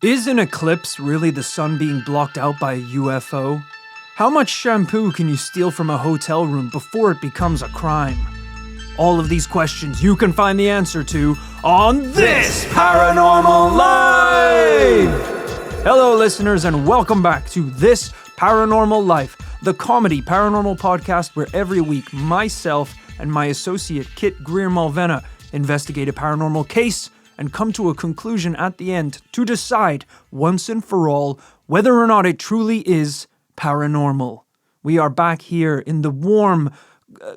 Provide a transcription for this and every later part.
Is an eclipse really the sun being blocked out by a UFO? How much shampoo can you steal from a hotel room before it becomes a crime? All of these questions you can find the answer to on this Paranormal Life! Hello listeners and welcome back to This Paranormal Life, the comedy paranormal podcast where every week myself and my associate Kit Greer-Malvena investigate a paranormal case and come to a conclusion at the end to decide once and for all whether or not it truly is paranormal. We are back here in the warm,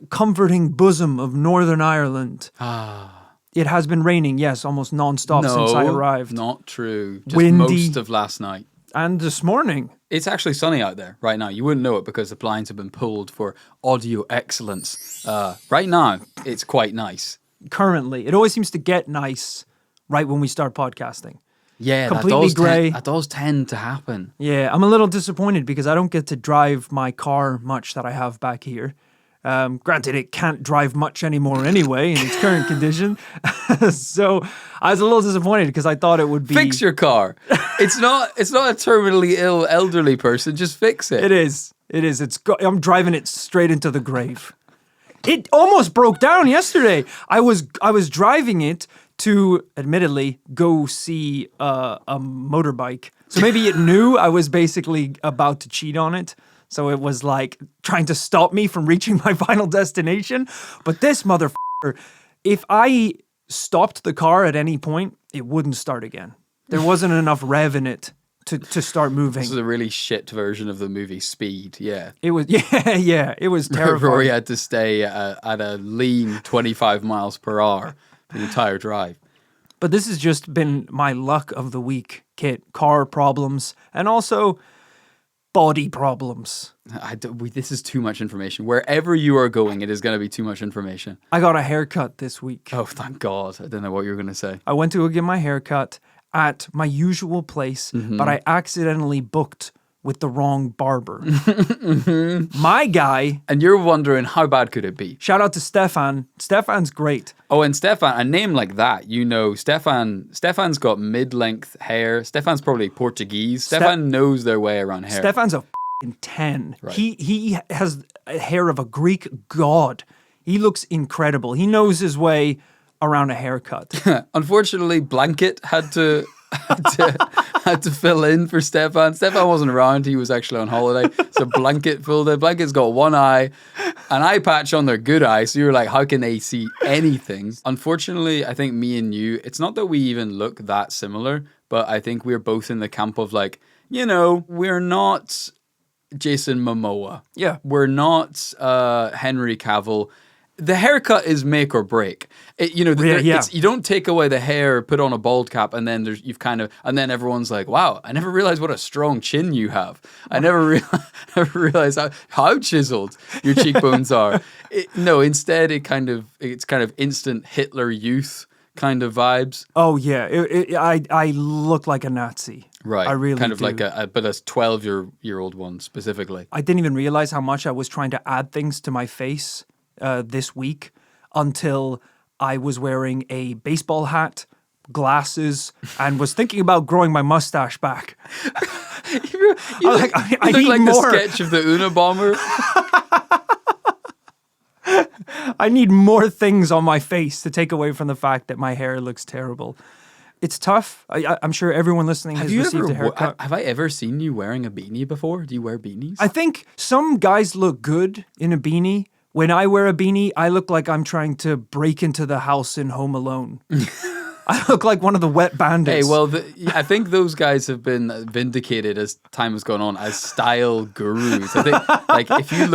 comforting bosom of Northern Ireland. It has been raining, yes, almost non-stop since I arrived. Not true. Just Windy. most of last night. And this morning. It's actually sunny out there right now. You wouldn't know it because the blinds have been pulled for audio excellence. Right now, it's quite nice. Currently. It always seems to get nice right when we start podcasting. Yeah, completely grey. That does tend to happen. Yeah, I'm a little disappointed because I don't get to drive my car much that I have back here. Granted, it can't drive much anymore anyway in its current condition. So I was a little disappointed because I thought it would be... Fix your car. It's not a terminally ill elderly person. Just fix it. It is. I'm driving it straight into the grave. It almost broke down yesterday. I was driving it to, admittedly, go see a motorbike. So maybe it knew I was basically about to cheat on it. So it was like trying to stop me from reaching my final destination. But this motherfucker, if I stopped the car at any point, it wouldn't start again. There wasn't enough rev in it to start moving. This is a really shit version of the movie Speed, yeah. It was, it was terrifying. Rory had to stay at a lean 25 miles per hour the entire drive. But this has just been my luck of the week, Kit. Car problems and also body problems. This is too much information. Wherever you are going, it is going to be too much information. I got a haircut this week. Oh, thank God. I don't know what you were going to say. I went to go get my haircut at my usual place, but I accidentally booked with the wrong barber. My guy... And you're wondering, how bad could it be? Shout out to Stefan. Stefan's great. Oh, and Stefan, a name like that, you know, Stefan's got mid-length hair. Stefan's probably Portuguese. Stefan knows their way around hair. Stefan's a f***ing 10. Right. He has a hair of a Greek god. He looks incredible. He knows his way around a haircut. Unfortunately, Blanket had to fill in for Stefan. Stefan wasn't around. He was actually on holiday. So Blanket filled in. Blanket's got one eye, an eye patch on their good eye. So you're like, how can they see anything? Unfortunately, I think me and you, it's not that we even look that similar, but I think we're both in the camp of like, you know, we're not Jason Momoa. Yeah. We're not Henry Cavill. The haircut is make or break. You don't take away the hair, put on a bald cap, and then and then everyone's like, "Wow, I never realized what a strong chin you have. I never realized how chiseled your cheekbones are." Instead, it's kind of instant Hitler Youth kind of vibes. Oh yeah, I look like a Nazi. Right, I really kind of do. like a 12-year-old one specifically. I didn't even realize how much I was trying to add things to my face this week until I was wearing a baseball hat, glasses, and was thinking about growing my mustache back. you look like more. The sketch of the Unabomber. I need more things on my face to take away from the fact that my hair looks terrible. It's tough. I'm sure everyone listening has received a haircut. Have I ever seen you wearing a beanie before? Do you wear beanies? I think some guys look good in a beanie. When I wear a beanie, I look like I'm trying to break into the house in Home Alone. I look like one of the wet bandits. Hey, well, I think those guys have been vindicated as time has gone on as style gurus. I think, like, if you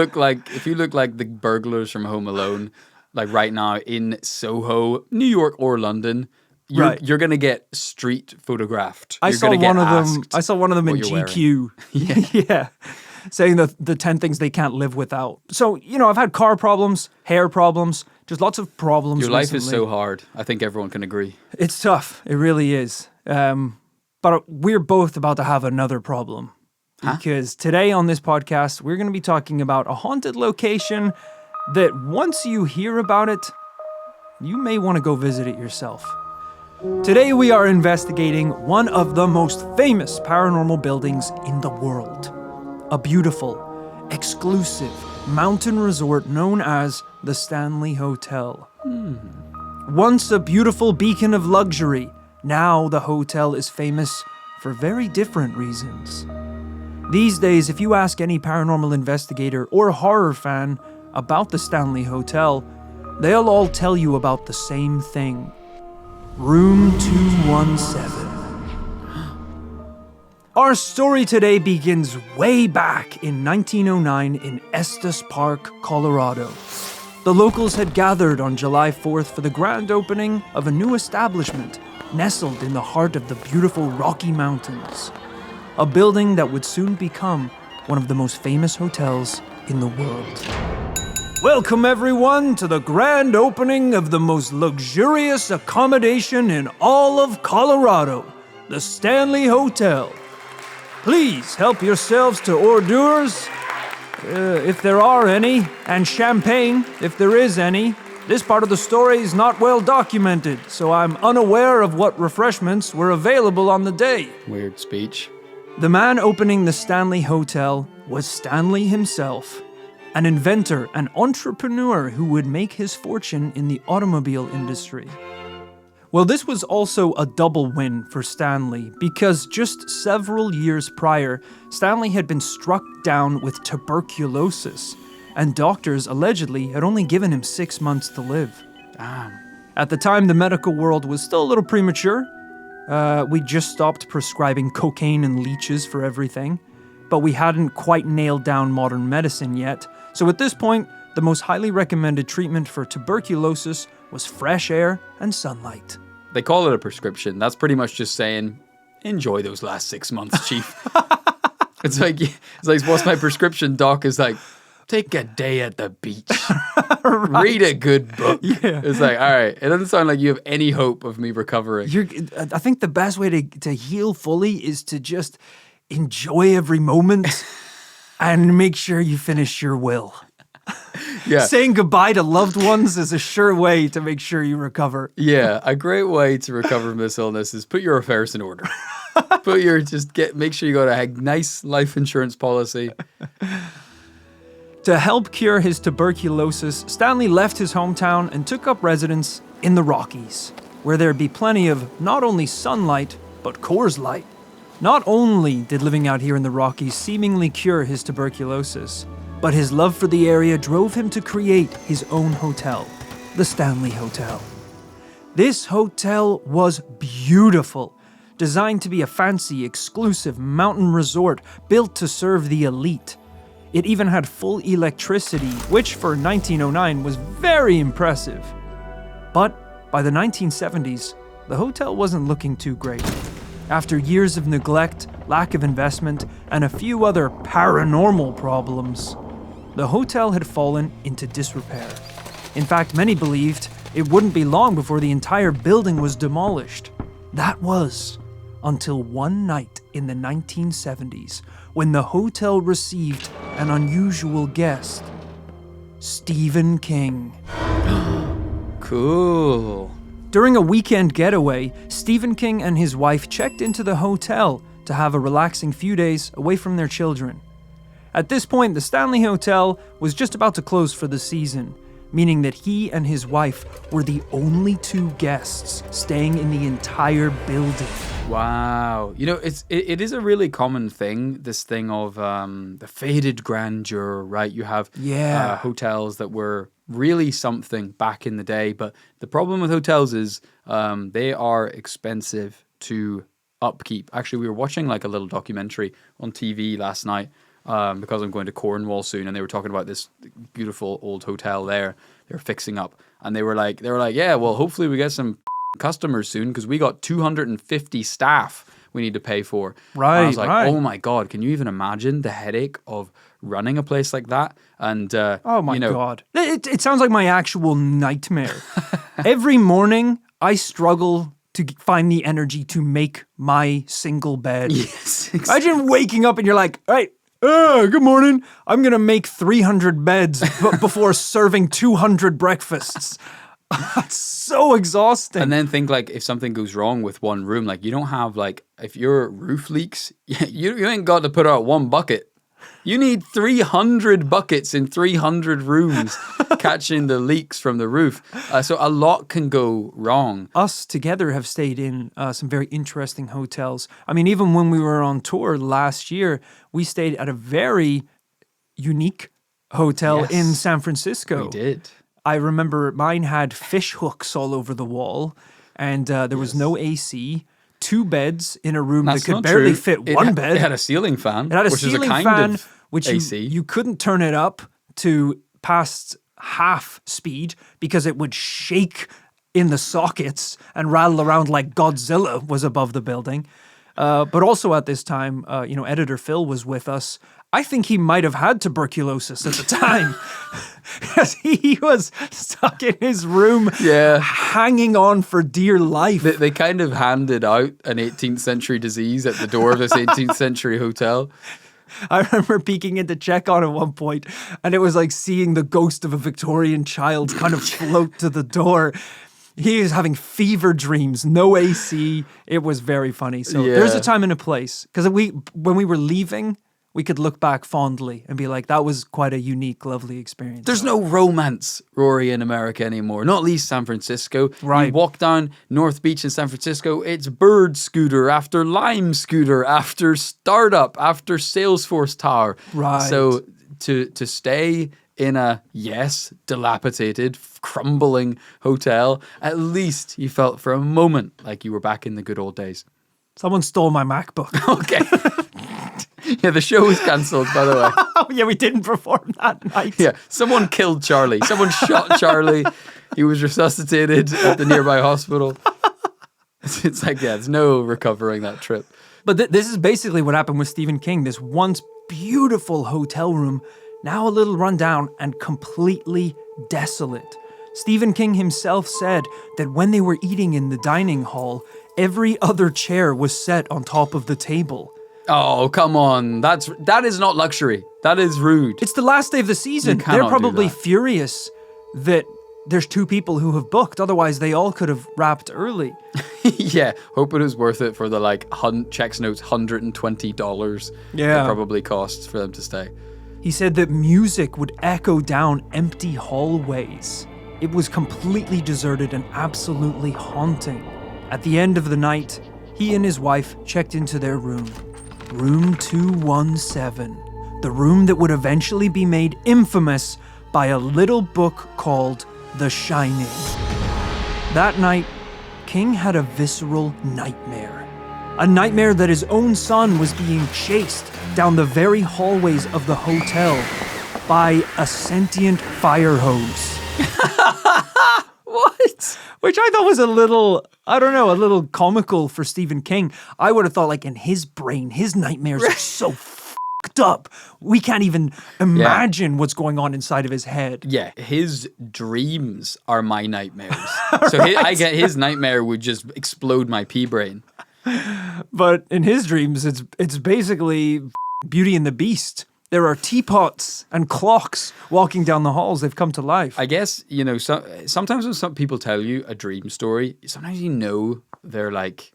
look like the burglars from Home Alone, like right now in Soho, New York or London, you're gonna get street photographed. I saw one of them in GQ. Yeah. Saying the 10 things they can't live without. So, you know, I've had car problems, hair problems, just lots of problems. Your life recently. is so hard. I think everyone can agree. It's tough. It really is. But we're both about to have another problem. Because today on this podcast, we're going to be talking about a haunted location that once you hear about it, you may want to go visit it yourself. Today we are investigating one of the most famous paranormal buildings in the world. A beautiful, exclusive mountain resort known as the Stanley Hotel. Once a beautiful beacon of luxury, now the hotel is famous for very different reasons. These days, if you ask any paranormal investigator or horror fan about the Stanley Hotel, they'll all tell you about the same thing. Room 217. Our story today begins way back in 1909 in Estes Park, Colorado. The locals had gathered on July 4th for the grand opening of a new establishment nestled in the heart of the beautiful Rocky Mountains. A building that would soon become one of the most famous hotels in the world. Welcome everyone to the grand opening of the most luxurious accommodation in all of Colorado, the Stanley Hotel. Please help yourselves to hors d'oeuvres, if there are any, and champagne, if there is any. This part of the story is not well documented, so I'm unaware of what refreshments were available on the day. Weird speech. The man opening the Stanley Hotel was Stanley himself, an inventor and entrepreneur who would make his fortune in the automobile industry. Well, this was also a double win for Stanley because just several years prior, Stanley had been struck down with tuberculosis, and doctors allegedly had only given him 6 months to live. Damn. At the time, the medical world was still a little premature. We just stopped prescribing cocaine and leeches for everything, but we hadn't quite nailed down modern medicine yet. So at this point, the most highly recommended treatment for tuberculosis was fresh air and sunlight. They call it a prescription. That's pretty much just saying, enjoy those last 6 months, chief. It's like, what's my prescription, doc? Is like, take a day at the beach. Right. Read a good book. Yeah. It's like, all right, it doesn't sound like you have any hope of me recovering. I think the best way to heal fully is to just enjoy every moment and make sure you finish your will. Yeah. Saying goodbye to loved ones is a sure way to make sure you recover. Yeah, a great way to recover from this illness is put your affairs in order. Make sure you got a nice life insurance policy. To help cure his tuberculosis, Stanley left his hometown and took up residence in the Rockies, where there'd be plenty of not only sunlight, but Coors Light. Not only did living out here in the Rockies seemingly cure his tuberculosis, but his love for the area drove him to create his own hotel, the Stanley Hotel. This hotel was beautiful, designed to be a fancy, exclusive mountain resort built to serve the elite. It even had full electricity, which for 1909 was very impressive. But by the 1970s, the hotel wasn't looking too great. After years of neglect, lack of investment, and a few other paranormal problems, the hotel had fallen into disrepair. In fact, many believed it wouldn't be long before the entire building was demolished. That was until one night in the 1970s when the hotel received an unusual guest, Stephen King. Cool. During a weekend getaway, Stephen King and his wife checked into the hotel to have a relaxing few days away from their children. At this point, the Stanley Hotel was just about to close for the season, meaning that he and his wife were the only two guests staying in the entire building. Wow. You know, it is a really common thing, this thing of the faded grandeur, right? You have hotels that were really something back in the day, but the problem with hotels is they are expensive to upkeep. Actually, we were watching like a little documentary on TV last night because I'm going to Cornwall soon, and they were talking about this beautiful old hotel there. They're fixing up, and they were like, yeah, well, hopefully we get some customers soon because we got 250 staff we need to pay for. Right. And I was like, oh my God, can you even imagine the headache of running a place like that? And oh my God, it sounds like my actual nightmare. Every morning, I struggle to find the energy to make my single bed. Yes, exactly. Imagine waking up and you're like, all right, good morning. I'm going to make 300 beds before serving 200 breakfasts. That's so exhausting. And then think like if something goes wrong with one room, like you don't have like if your roof leaks, you ain't got to put out one bucket. You need 300 buckets in 300 rooms catching the leaks from the roof. So a lot can go wrong. Us together have stayed in some very interesting hotels. I mean, even when we were on tour last year, we stayed at a very unique hotel Yes, in San Francisco. We did. I remember mine had fish hooks all over the wall, and there was no AC. 2 beds in a room That's that could not barely true. fit one bed. It had a ceiling fan, It had a which ceiling is a kind fan, of which AC. you couldn't turn it up to past half speed because it would shake in the sockets and rattle around like Godzilla was above the building. But also at this time, editor Phil was with us. I think he might have had tuberculosis at the time because he was stuck in his room, hanging on for dear life. They kind of handed out an 18th century disease at the door of this 18th century hotel. I remember peeking in to check on at one point, and it was like seeing the ghost of a Victorian child kind of float to the door. He is having fever dreams, no AC. It was very funny. So there's a time and a place. Because when we were leaving, we could look back fondly and be like, that was quite a unique, lovely experience. There's no romance, Rory, in America anymore, not least San Francisco. Right. You walk down North Beach in San Francisco, it's bird scooter after lime scooter after startup after Salesforce Tower. Right. So to stay in a, dilapidated, crumbling hotel, at least you felt for a moment like you were back in the good old days. Someone stole my MacBook. Okay. Yeah, the show was cancelled, by the way. Oh, yeah, we didn't perform that night. Yeah, someone killed Charlie. Someone shot Charlie. He was resuscitated at the nearby hospital. It's like, there's no recovering that trip. But this is basically what happened with Stephen King. This once beautiful hotel room, now a little run down and completely desolate. Stephen King himself said that when they were eating in the dining hall, every other chair was set on top of the table. Oh, come on. That is not luxury. That is rude. It's the last day of the season. You cannot They're probably do that. furious that there's 2 people who have booked. Otherwise, they all could have wrapped early. Yeah, hope it was worth it for the checks notes $120 Yeah. it probably costs for them to stay. He said that music would echo down empty hallways. It was completely deserted and absolutely haunting. At the end of the night, he and his wife checked into their room. Room 217, the room that would eventually be made infamous by a little book called The Shining. That night, King had a visceral nightmare. A nightmare that his own son was being chased down the very hallways of the hotel by a sentient fire hose. What? Which I thought was a little comical for Stephen King. I would have thought, like, in his brain, his nightmares are so fucked up. We can't even imagine what's going on inside of his head. Yeah, his dreams are my nightmares. So I get his nightmare would just explode my pea brain. But in his dreams, it's basically Beauty and the Beast. There are teapots and clocks walking down the halls. They've come to life. I guess, sometimes when some people tell you a dream story, sometimes they're like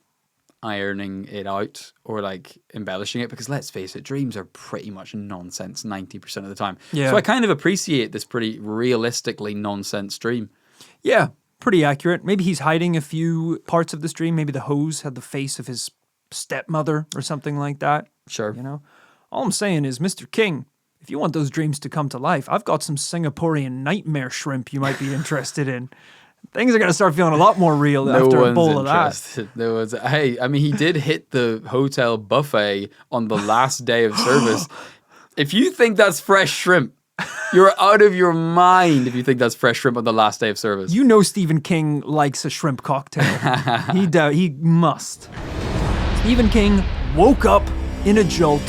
ironing it out or like embellishing it because let's face it, dreams are pretty much nonsense 90% of the time. Yeah. So I kind of appreciate this pretty realistically nonsense dream. Yeah, pretty accurate. Maybe he's hiding a few parts of the dream. Maybe the hose had the face of his stepmother or something like that. Sure. All I'm saying is, Mr. King, if you want those dreams to come to life, I've got some Singaporean nightmare shrimp you might be interested in. Things are going to start feeling a lot more real after a bowl of that. No one's. Hey, I mean, he did hit the hotel buffet on the last day of service. If you think that's fresh shrimp, you're out of your mind if you think that's fresh shrimp on the last day of service. You know Stephen King likes a shrimp cocktail. He must. Stephen King woke up in a jolt,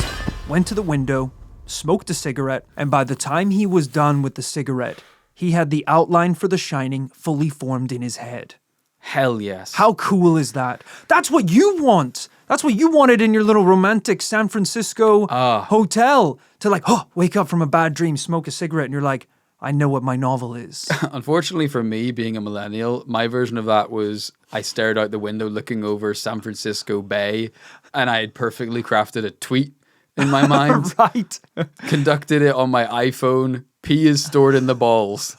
went to the window, smoked a cigarette, and by the time he was done with the cigarette, he had the outline for The Shining fully formed in his head. Hell yes. How cool is that? That's what you want. That's what you wanted in your little romantic San Francisco hotel. To wake up from a bad dream, smoke a cigarette, and you're like, I know what my novel is. Unfortunately for me, being a millennial, my version of that was I stared out the window looking over San Francisco Bay, and I had perfectly crafted a tweet in my mind. Right. Conducted it on my iPhone. P is stored in the balls.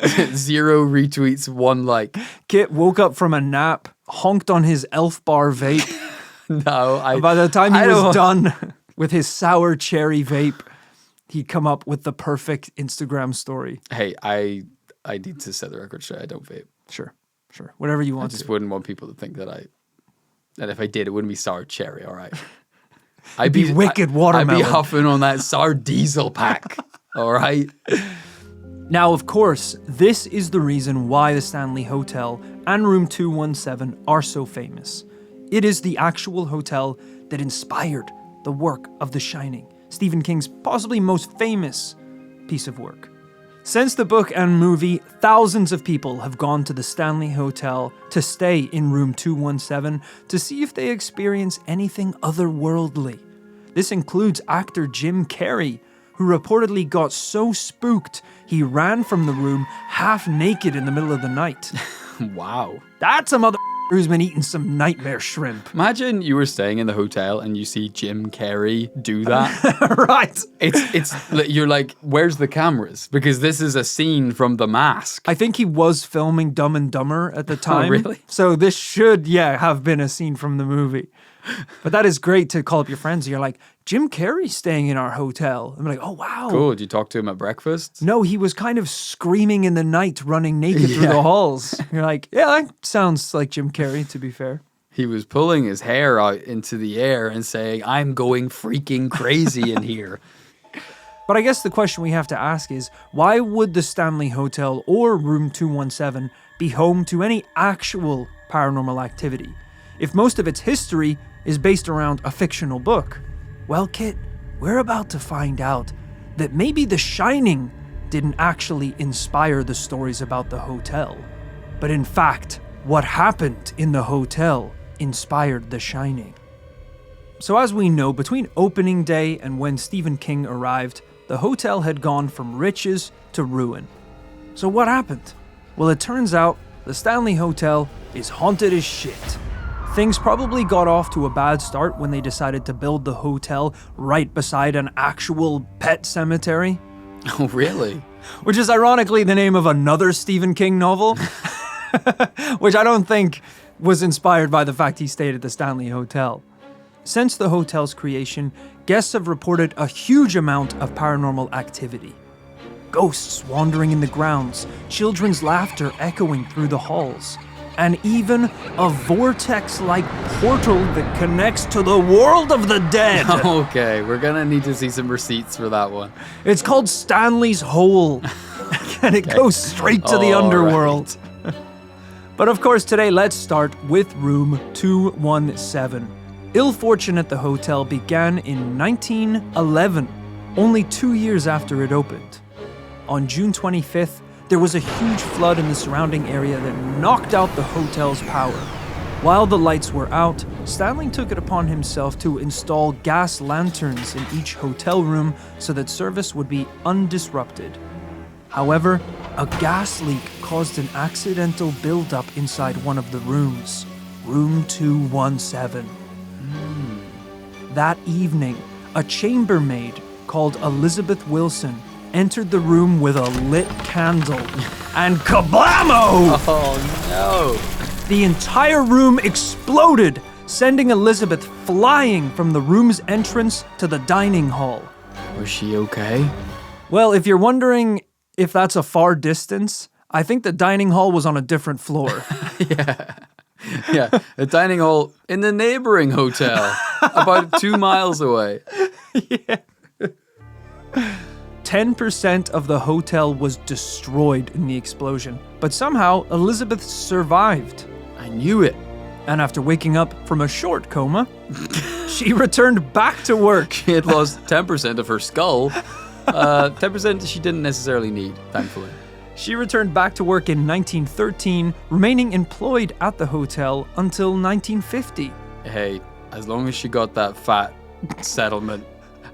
0 retweets, 1 like. Kit woke up from a nap, honked on his Elf Bar vape. No, By the time he was done with his sour cherry vape, he'd come up with the perfect Instagram story. Hey, I need to set the record straight. I don't vape. Sure. Whatever you I want just to. wouldn't want people to think that if I did, it wouldn't be sour cherry. All right. It'd be wicked watermelon. I'd be huffing on that sour diesel pack. All right. Now, of course, this is the reason why the Stanley Hotel and Room 217 are so famous. It is the actual hotel that inspired the work of The Shining, Stephen King's possibly most famous piece of work. Since the book and movie, thousands of people have gone to the Stanley Hotel to stay in Room 217 to see if they experience anything otherworldly. This includes actor Jim Carrey, who reportedly got so spooked he ran from the room half naked in the middle of the night. Wow. That's a mother who's been eating some nightmare shrimp. Imagine you were staying in the hotel and you see Jim Carrey do that. Right. You're like, where's the cameras? Because this is a scene from The Mask. I think he was filming Dumb and Dumber at the time. Oh, really? So this should, have been a scene from the movie. But that is great to call up your friends and you're like, Jim Carrey's staying in our hotel. I'm like, oh, wow. Cool. Did you talk to him at breakfast? No, he was kind of screaming in the night, running naked through the halls. You're like, yeah, that sounds like Jim Carrey, to be fair. He was pulling his hair out into the air and saying, I'm going freaking crazy in here. But I guess the question we have to ask is, why would the Stanley Hotel or Room 217 be home to any actual paranormal activity, if most of its history is based around a fictional book? Well, Kit, we're about to find out that maybe The Shining didn't actually inspire the stories about the hotel, but in fact, what happened in the hotel inspired The Shining. So as we know, between opening day and when Stephen King arrived, the hotel had gone from riches to ruin. So what happened? Well, it turns out the Stanley Hotel is haunted as shit. Things probably got off to a bad start when they decided to build the hotel right beside an actual pet cemetery. Oh, really? Which is ironically the name of another Stephen King novel, which I don't think was inspired by the fact he stayed at the Stanley Hotel. Since the hotel's creation, guests have reported a huge amount of paranormal activity. Ghosts wandering in the grounds, children's laughter echoing through the halls, and even a vortex-like portal that connects to the world of the dead. Okay, we're gonna need to see some receipts for that one. It's called Stanley's Hole, and it goes straight to the underworld. Right. But of course, today let's start with Room 217. Ill fortune at the hotel began in 1911, only 2 years after it opened. On June 25th, there was a huge flood in the surrounding area that knocked out the hotel's power. While the lights were out, Stanley took it upon himself to install gas lanterns in each hotel room so that service would be undisrupted. However, a gas leak caused an accidental buildup inside one of the rooms, Room 217. That evening, a chambermaid called Elizabeth Wilson entered the room with a lit candle, and kablamo! Oh no! The entire room exploded, sending Elizabeth flying from the room's entrance to the dining hall. Was she okay? Well, if you're wondering if that's a far distance, I think the dining hall was on a different floor. Yeah, a dining hall in the neighboring hotel, about 2 miles away. Yeah. 10% of the hotel was destroyed in the explosion, but somehow Elizabeth survived. I knew it. And after waking up from a short coma, she returned back to work. She had lost 10% of her skull. 10% she didn't necessarily need, thankfully. She returned back to work in 1913, remaining employed at the hotel until 1950. Hey, as long as she got that fat settlement,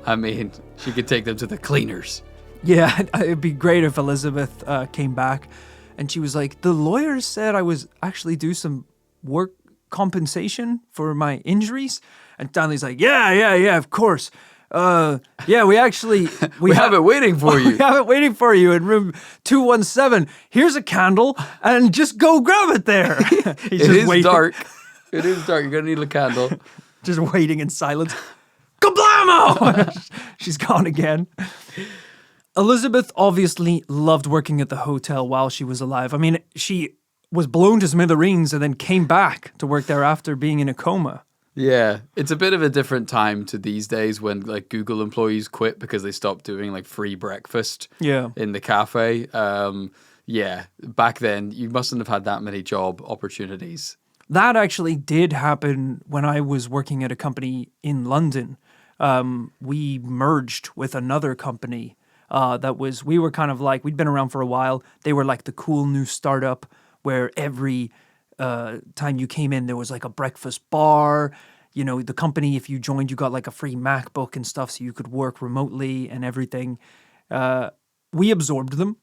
I mean, she could take them to the cleaners. Yeah, it'd be great if Elizabeth came back and she was like, the lawyers said I was actually due some work compensation for my injuries. And Stanley's like, yeah, of course. Yeah, we actually... We have it waiting for you. We have it waiting for you in room 217. Here's a candle and just go grab it there. He's It just is waiting, dark. It is dark. You're going to need a candle. just waiting in silence. Kablamo! She's gone again. Elizabeth obviously loved working at the hotel while she was alive. I mean, she was blown to smithereens and then came back to work there after being in a coma. Yeah, it's a bit of a different time to these days when like Google employees quit because they stopped doing like free breakfast in the cafe. Yeah, back then you mustn't have had that many job opportunities. That actually did happen when I was working at a company in London. We merged with another company we were kind of like, we'd been around for a while. They were like the cool new startup where every time you came in, there was like a breakfast bar. You know, the company, if you joined, you got like a free MacBook and stuff so you could work remotely and everything. We absorbed them.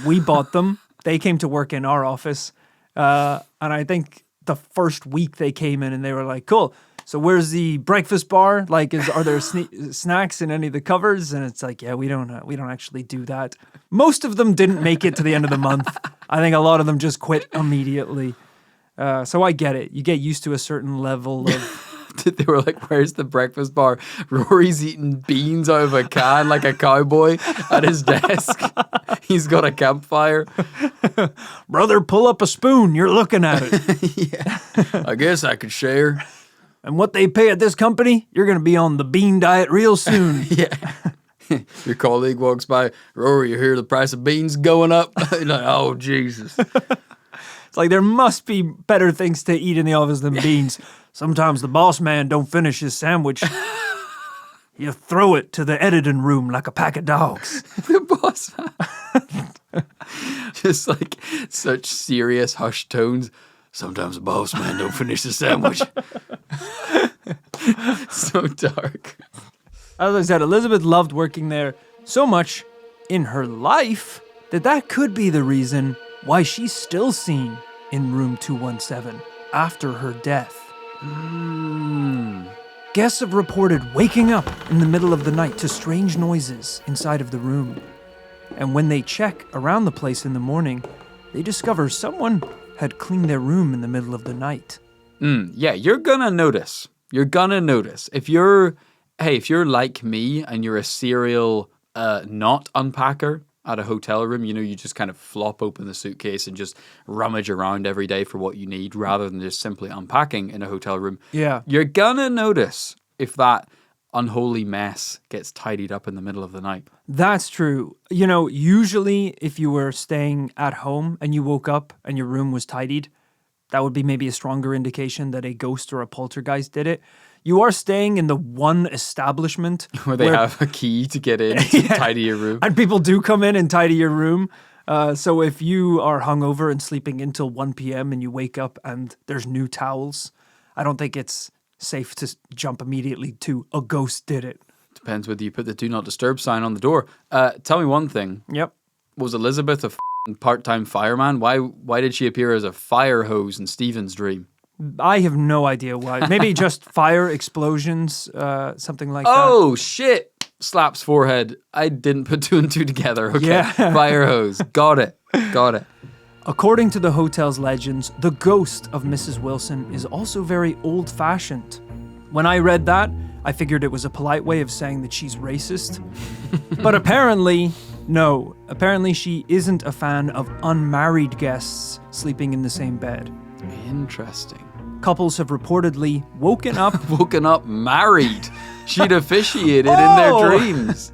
We bought them. They came to work in our office. And I think the first week they came in and they were like, cool. So where's the breakfast bar? Like, are there snacks in any of the cupboards? And it's like, yeah, we don't actually do that. Most of them didn't make it to the end of the month. I think a lot of them just quit immediately. So I get it. You get used to a certain level of... They were like, where's the breakfast bar? Rory's eating beans out of a can like a cowboy at his desk. He's got a campfire. Brother, pull up a spoon. You're looking at it. Yeah, I guess I could share. And what they pay at this company, you're going to be on the bean diet real soon. Yeah. Your colleague walks by, Rory, you hear the price of beans going up? You're like, oh, Jesus. It's like there must be better things to eat in the office than beans. Sometimes the boss man don't finish his sandwich. You throw it to the editing room like a pack of dogs. The boss man. Just like such serious hushed tones. Sometimes the boss man don't finish the sandwich. So dark. As I said, Elizabeth loved working there so much in her life that could be the reason why she's still seen in room 217 after her death. Guests have reported waking up in the middle of the night to strange noises inside of the room. And when they check around the place in the morning, they discover someone had cleaned their room in the middle of the night. Yeah, you're gonna notice. You're gonna notice. If you're like me and you're a serial not unpacker at a hotel room, you know, you just kind of flop open the suitcase and just rummage around every day for what you need rather than just simply unpacking in a hotel room. Yeah. You're gonna notice if that unholy mess gets tidied up in the middle of the night. That's true. You know, usually if you were staying at home and you woke up and your room was tidied, that would be maybe a stronger indication that a ghost or a poltergeist did it. You are staying in the one establishment where they have a key to get in to tidy your room. And people do come in and tidy your room. So if you are hungover and sleeping until 1 p.m. and you wake up and there's new towels, I don't think it's safe to jump immediately to a ghost did it. Depends whether you put the do not disturb sign on the door. Tell me one thing. Yep. Was Elizabeth a part-time fireman? Why did she appear as a fire hose in Stephen's dream? I have no idea why. Maybe just fire explosions, something like that. Oh, shit. Slaps forehead. I didn't put two and two together. Okay. Yeah. Fire hose. Got it. According to the hotel's legends, the ghost of Mrs. Wilson is also very old-fashioned. When I read that, I figured it was a polite way of saying that she's racist. But apparently, no. Apparently she isn't a fan of unmarried guests sleeping in the same bed. Interesting. Couples have reportedly woken up married. She'd officiated in their dreams.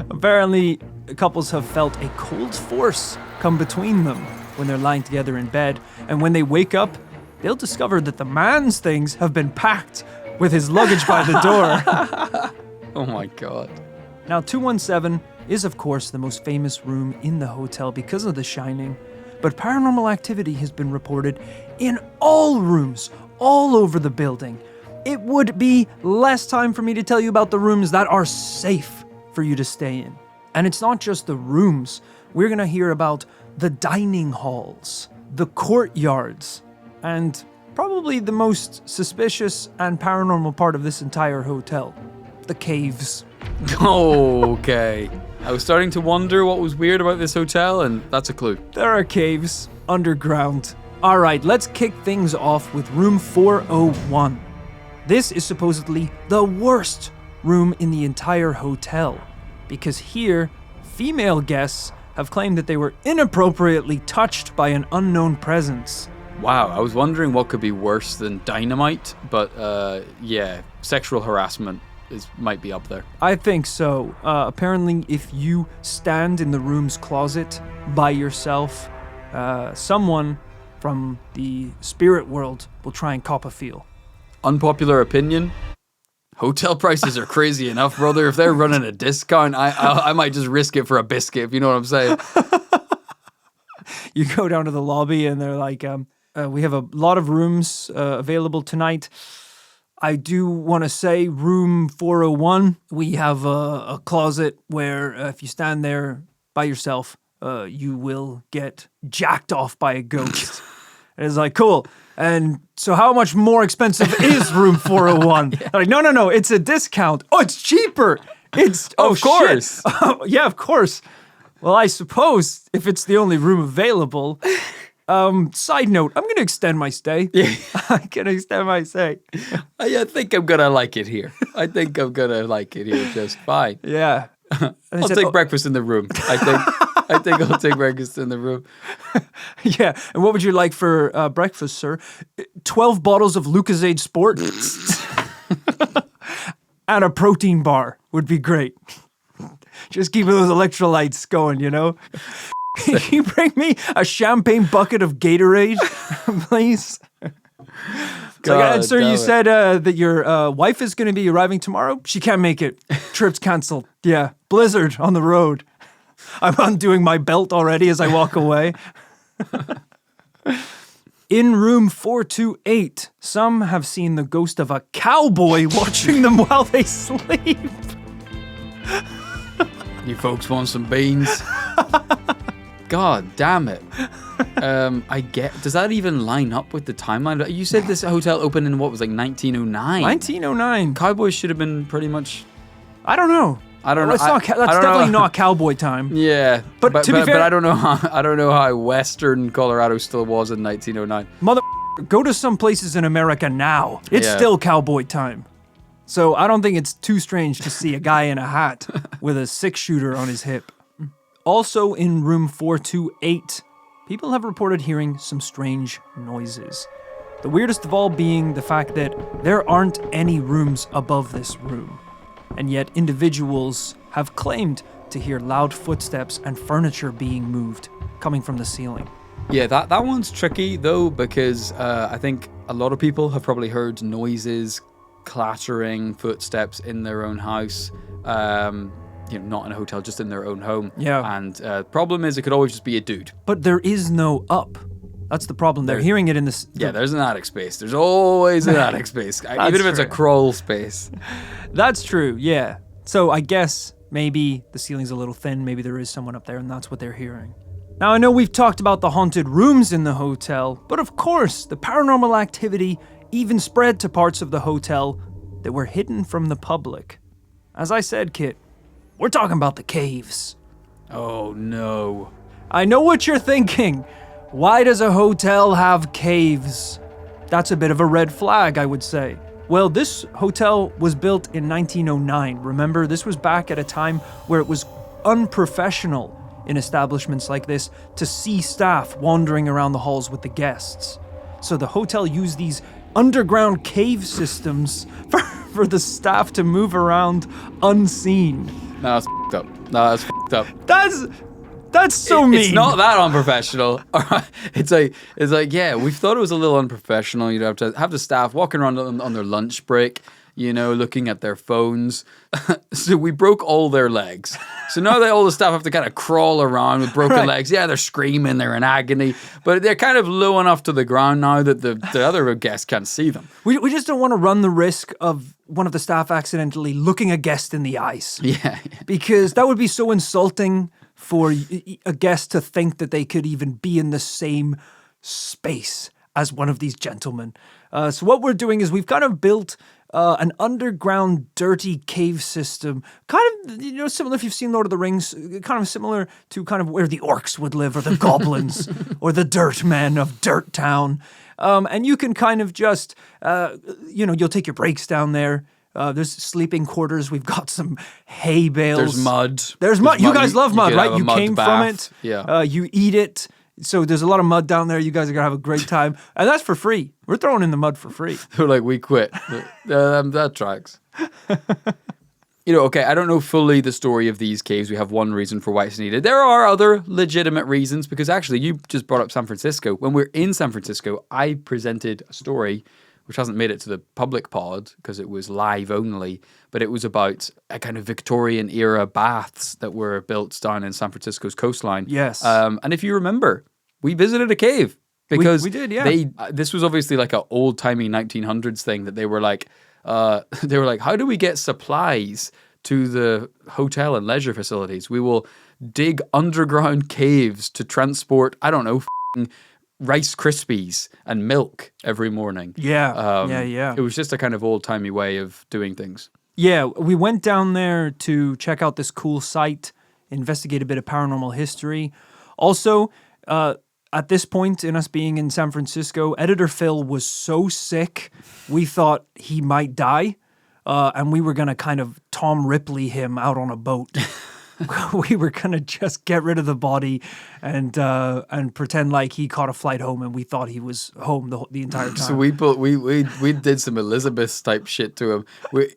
Apparently, couples have felt a cold force come between them when they're lying together in bed. And when they wake up, they'll discover that the man's things have been packed with his luggage by the door. Oh my God. Now, 217 is, of course, the most famous room in the hotel because of The Shining. But paranormal activity has been reported in all rooms, all over the building. It would be less time for me to tell you about the rooms that are safe for you to stay in. And it's not just the rooms. We're going to hear about the dining halls, the courtyards, and probably the most suspicious and paranormal part of this entire hotel, the caves. Okay. I was starting to wonder what was weird about this hotel, and that's a clue. There are caves underground. All right, let's kick things off with room 401. This is supposedly the worst room in the entire hotel, because here, female guests have claimed that they were inappropriately touched by an unknown presence. Wow, I was wondering what could be worse than dynamite, but yeah, sexual harassment might be up there. I think so. Apparently, if you stand in the room's closet by yourself, someone from the spirit world will try and cop a feel. Unpopular opinion, hotel prices are crazy enough, brother. If they're running a discount, I might just risk it for a biscuit, if you know what I'm saying. You go down to the lobby and they're like, we have a lot of rooms available tonight. I do want to say room 401, we have a closet where if you stand there by yourself, you will get jacked off by a ghost. And it's like, cool. And so how much more expensive is room 401? Yeah. Like, no, it's a discount. Oh, it's cheaper. It's, of course. Oh, yeah, of course. Well, I suppose if it's the only room available. Side note, I'm going to extend my stay. Yeah. I'm going to extend my stay. I think I'm going to like it here. I think I'm going to like it here just fine. Yeah. I'll take breakfast in the room. I think I'll take breakfast in the room. Yeah. And what would you like for breakfast, sir? 12 bottles of Lucozade Sport and a protein bar would be great. Just keeping those electrolytes going, you know? Can you bring me a champagne bucket of Gatorade, please? God, sir, you said that your wife is going to be arriving tomorrow? She can't make it. Trip's canceled. Yeah, blizzard on the road. I'm undoing my belt already as I walk away. In room 428, some have seen the ghost of a cowboy watching them while they sleep. You folks want some beans? God damn it. Does that even line up with the timeline? You said this hotel opened in what was like 1909? 1909. Cowboys should have been pretty much... I don't know. That's definitely not cowboy time. Yeah, but to be fair, I don't know how Western Colorado still was in 1909. Mother, go to some places in America now. It's still cowboy time. So I don't think it's too strange to see a guy in a hat with a 6-shooter on his hip. Also in room 428, people have reported hearing some strange noises. The weirdest of all being the fact that there aren't any rooms above this room. And yet individuals have claimed to hear loud footsteps and furniture being moved coming from the ceiling. Yeah, that one's tricky though, because I think a lot of people have probably heard noises, clattering footsteps in their own house. Not in a hotel, just in their own home. Yeah. And problem is, it could always just be a dude. But there is no up. That's the problem. They're hearing it in this. Yeah, there's an attic space. There's always an attic space, even if it's a crawl space. That's true. Yeah. So I guess maybe the ceiling's a little thin. Maybe there is someone up there, and that's what they're hearing. Now I know we've talked about the haunted rooms in the hotel, but of course the paranormal activity even spread to parts of the hotel that were hidden from the public. As I said, Kit, we're talking about the caves. Oh no. I know what you're thinking. Why does a hotel have caves? That's a bit of a red flag, I would say. Well, this hotel was built in 1909. Remember, this was back at a time where it was unprofessional in establishments like this to see staff wandering around the halls with the guests. So the hotel used these underground cave systems for the staff to move around unseen. No, that's f***ed up. No, that's f***ed up. That's so mean. It's not that unprofessional. All right. It's like, yeah, we thought it was a little unprofessional. You'd have to have the staff walking around on their lunch break, looking at their phones. So we broke all their legs. So now all the staff have to kind of crawl around with broken legs. Yeah, they're screaming, they're in agony, but they're kind of low enough to the ground now that the other guests can't see them. We just don't want to run the risk of one of the staff accidentally looking a guest in the eyes. Yeah. Because that would be so insulting for a guest to think that they could even be in the same space as one of these gentlemen. So what we're doing is we've kind of built an underground dirty cave system, kind of, similar if you've seen Lord of the Rings, kind of similar to kind of where the orcs would live, or the goblins, or the dirt men of Dirt Town. And you can kind of just, you'll take your breaks down there. There's sleeping quarters. We've got some hay bales. There's mud. There's mud. You guys love mud, right? You came bath. from it. Yeah. You eat it. So there's a lot of mud down there. You guys are going to have a great time. And that's for free. We're throwing in the mud for free. They're like, we quit. That tracks. Okay, I don't know fully the story of these caves. We have one reason for why it's needed. There are other legitimate reasons, because actually you just brought up San Francisco. When we're in San Francisco, I presented a story which hasn't made it to the public pod because it was live only, but it was about a kind of Victorian era baths that were built down in San Francisco's coastline. Yes. And if you remember, we visited a cave because we did, yeah. This was obviously like an old timey 1900s thing that they were like, how do we get supplies to the hotel and leisure facilities? We will dig underground caves to transport, I don't know, Rice Krispies and milk every morning. Yeah, yeah. It was just a kind of old-timey way of doing things. Yeah, we went down there to check out this cool site, investigate a bit of paranormal history. Also, at this point in us being in San Francisco, Editor Phil was so sick, we thought he might die, and we were going to kind of Tom Ripley him out on a boat. We were gonna just get rid of the body and pretend like he caught a flight home and we thought he was home the entire time. So we did some Elizabeth type shit to him.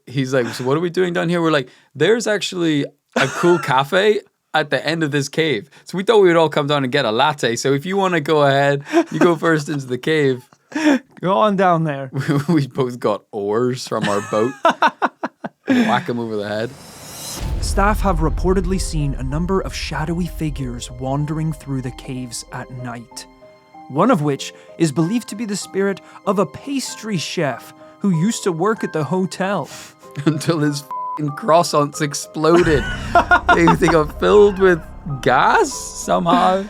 He's like, so what are we doing down here? We're like, there's actually a cool cafe at the end of this cave. So we thought we would all come down and get a latte. So if you want to go ahead, you go first into the cave. Go on down there. We both got oars from our boat. Whack him over the head. Staff have reportedly seen a number of shadowy figures wandering through the caves at night. One of which is believed to be the spirit of a pastry chef who used to work at the hotel. Until his f***ing croissants exploded. They got filled with gas somehow.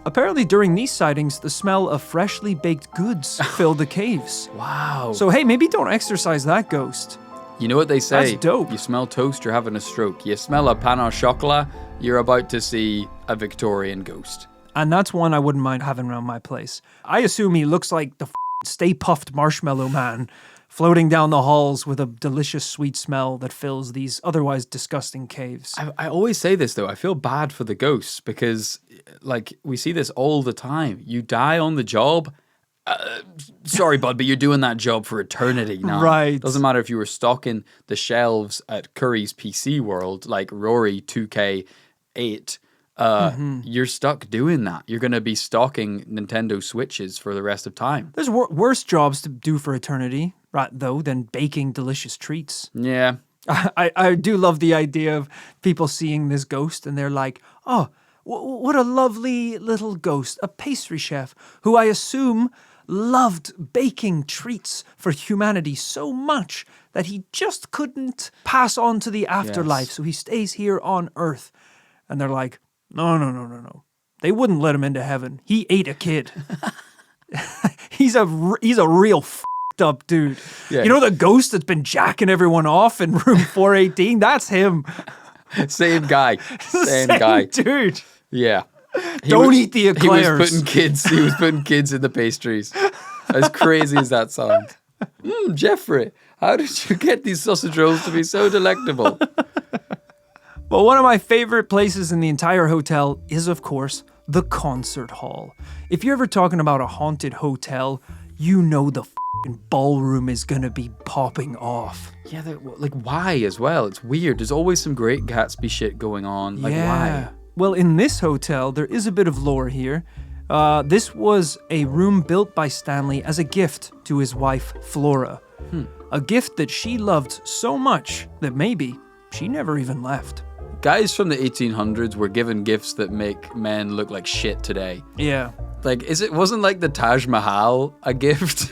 Apparently during these sightings, the smell of freshly baked goods filled the caves. Wow. So hey, maybe don't exorcise that ghost. You know what they say? That's dope. You smell toast, you're having a stroke. You smell a pain au chocolat, you're about to see a Victorian ghost. And that's one I wouldn't mind having around my place. I assume he looks like the Stay Puffed Marshmallow Man floating down the halls with a delicious sweet smell that fills these otherwise disgusting caves. I always say this, though. I feel bad for the ghosts because, we see this all the time. You die on the job. Sorry, bud, but you're doing that job for eternity now. Right. Doesn't matter if you were stocking the shelves at Curry's PC World, like Rory 2K8. You're stuck doing that. You're going to be stocking Nintendo Switches for the rest of time. There's worse jobs to do for eternity, right, though, than baking delicious treats. Yeah. I do love the idea of people seeing this ghost and they're like, oh, what a lovely little ghost, a pastry chef who I assume loved baking treats for humanity so much that he just couldn't pass on to the afterlife, so he stays here on Earth. And they're like, no. They wouldn't let him into heaven. He ate a kid. He's a real f***ed up dude. Yeah. You know the ghost that's been jacking everyone off in room 418? That's him. Same guy. Same guy. Dude. Yeah. Don't eat the eclairs. He was putting kids in the pastries. As crazy as that sounds. Jeffrey, how did you get these sausage rolls to be so delectable? Well, one of my favorite places in the entire hotel is, of course, the concert hall. If you're ever talking about a haunted hotel, you know the f***ing ballroom is gonna be popping off. Yeah, why as well? It's weird. There's always some Great Gatsby shit going on. Why? Well, in this hotel, there is a bit of lore here. This was a room built by Stanley as a gift to his wife, Flora. a gift that she loved so much that maybe she never even left. Guys from the 1800s were given gifts that make men look like shit today. Yeah. Like, wasn't like the Taj Mahal a gift?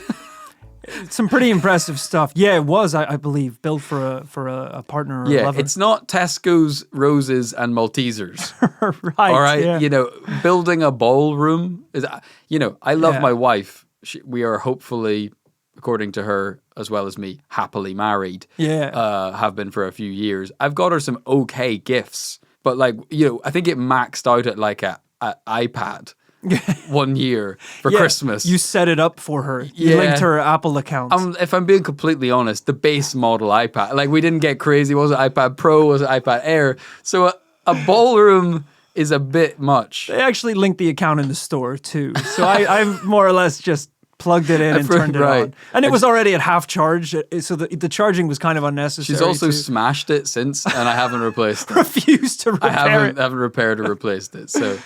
Some pretty impressive stuff. Yeah, it was, I believe, built for a partner or a lover. It's not Tesco's roses and Maltesers. Right. All right, yeah. Building a ballroom is, I love my wife. We are hopefully, according to her as well as me, happily married. Yeah. Have been for a few years. I've got her some okay gifts, but I think it maxed out at like a iPad. 1 year for Christmas. You set it up for her. You linked her Apple account. If I'm being completely honest, the base model iPad, like we didn't get crazy. Was it iPad Pro? Was it iPad Air? So a ballroom is a bit much. They actually linked the account in the store too. So I've more or less just plugged it in and turned it on. And it was already at half charge, so the charging was kind of unnecessary. She's also smashed it since, and I haven't replaced it. Refused to repair I haven't repaired or replaced it, so...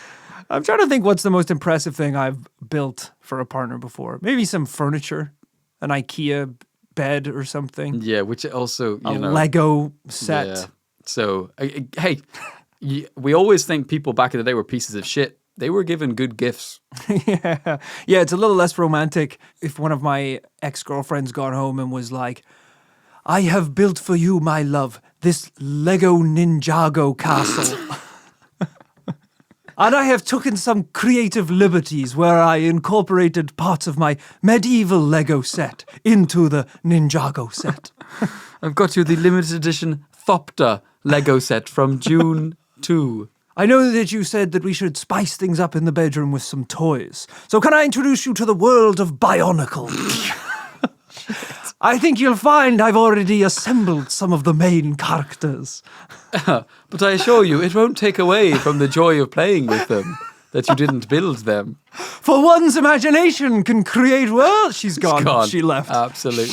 I'm trying to think what's the most impressive thing I've built for a partner before. Maybe some furniture, an IKEA bed or something. Yeah, which also, a Lego set. Yeah. So, hey, we always think people back in the day were pieces of shit. They were given good gifts. Yeah, it's a little less romantic if one of my ex-girlfriends got home and was like, I have built for you, my love, this Lego Ninjago castle. And I have taken some creative liberties where I incorporated parts of my medieval Lego set into the Ninjago set. I've got you the limited edition Thopter Lego set from June 2. I know that you said that we should spice things up in the bedroom with some toys. So can I introduce you to the world of Bionicle? I think you'll find I've already assembled some of the main characters. But I assure you, it won't take away from the joy of playing with them that you didn't build them. For one's imagination can create worlds. She's gone. She left. Absolutely.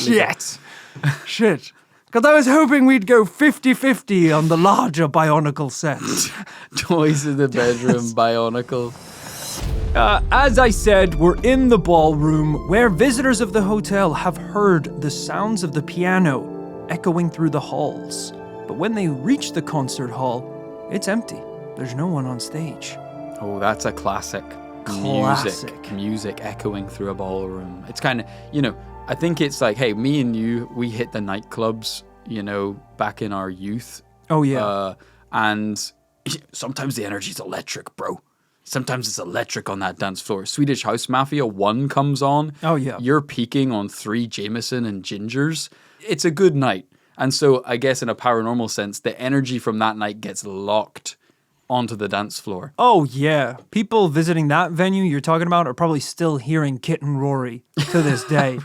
Shit. Because I was hoping we'd go 50-50 on the larger Bionicle set. Toys in the bedroom, Bionicle. As I said, we're in the ballroom where visitors of the hotel have heard the sounds of the piano echoing through the halls. But when they reach the concert hall, it's empty. There's no one on stage. Oh, that's a classic. Music echoing through a ballroom. It's kind of, I think it's like, hey, me and you, we hit the nightclubs, back in our youth. Oh, yeah. And sometimes the energy's electric, bro. Sometimes it's electric on that dance floor. Swedish House Mafia 1 comes on. Oh, yeah. You're peaking on 3 Jameson and Gingers. It's a good night. And so I guess in a paranormal sense, the energy from that night gets locked onto the dance floor. Oh, yeah. People visiting that venue you're talking about are probably still hearing Kit and Rory to this day.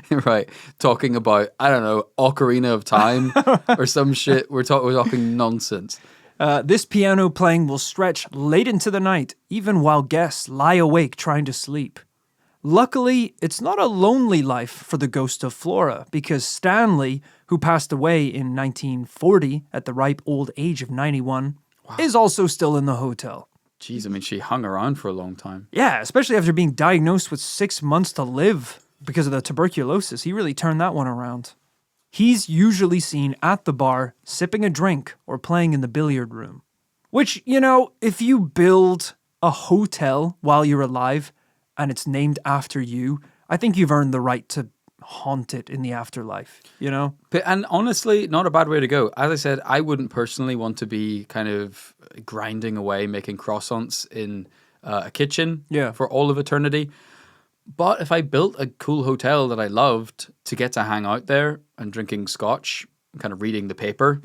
Right. Talking about, I don't know, Ocarina of Time or some shit. We're talking nonsense. This piano playing will stretch late into the night, even while guests lie awake trying to sleep. Luckily, it's not a lonely life for the ghost of Flora, because Stanley, who passed away in 1940 at the ripe old age of 91, is also still in the hotel. Jeez, I mean, she hung around for a long time. Yeah, especially after being diagnosed with 6 months to live because of the tuberculosis. He really turned that one around. He's usually seen at the bar, sipping a drink or playing in the billiard room. Which, if you build a hotel while you're alive and it's named after you, I think you've earned the right to haunt it in the afterlife, And honestly, not a bad way to go. As I said, I wouldn't personally want to be kind of grinding away, making croissants in a kitchen for all of eternity. But if I built a cool hotel that I loved to get to hang out there and drinking scotch, and kind of reading the paper,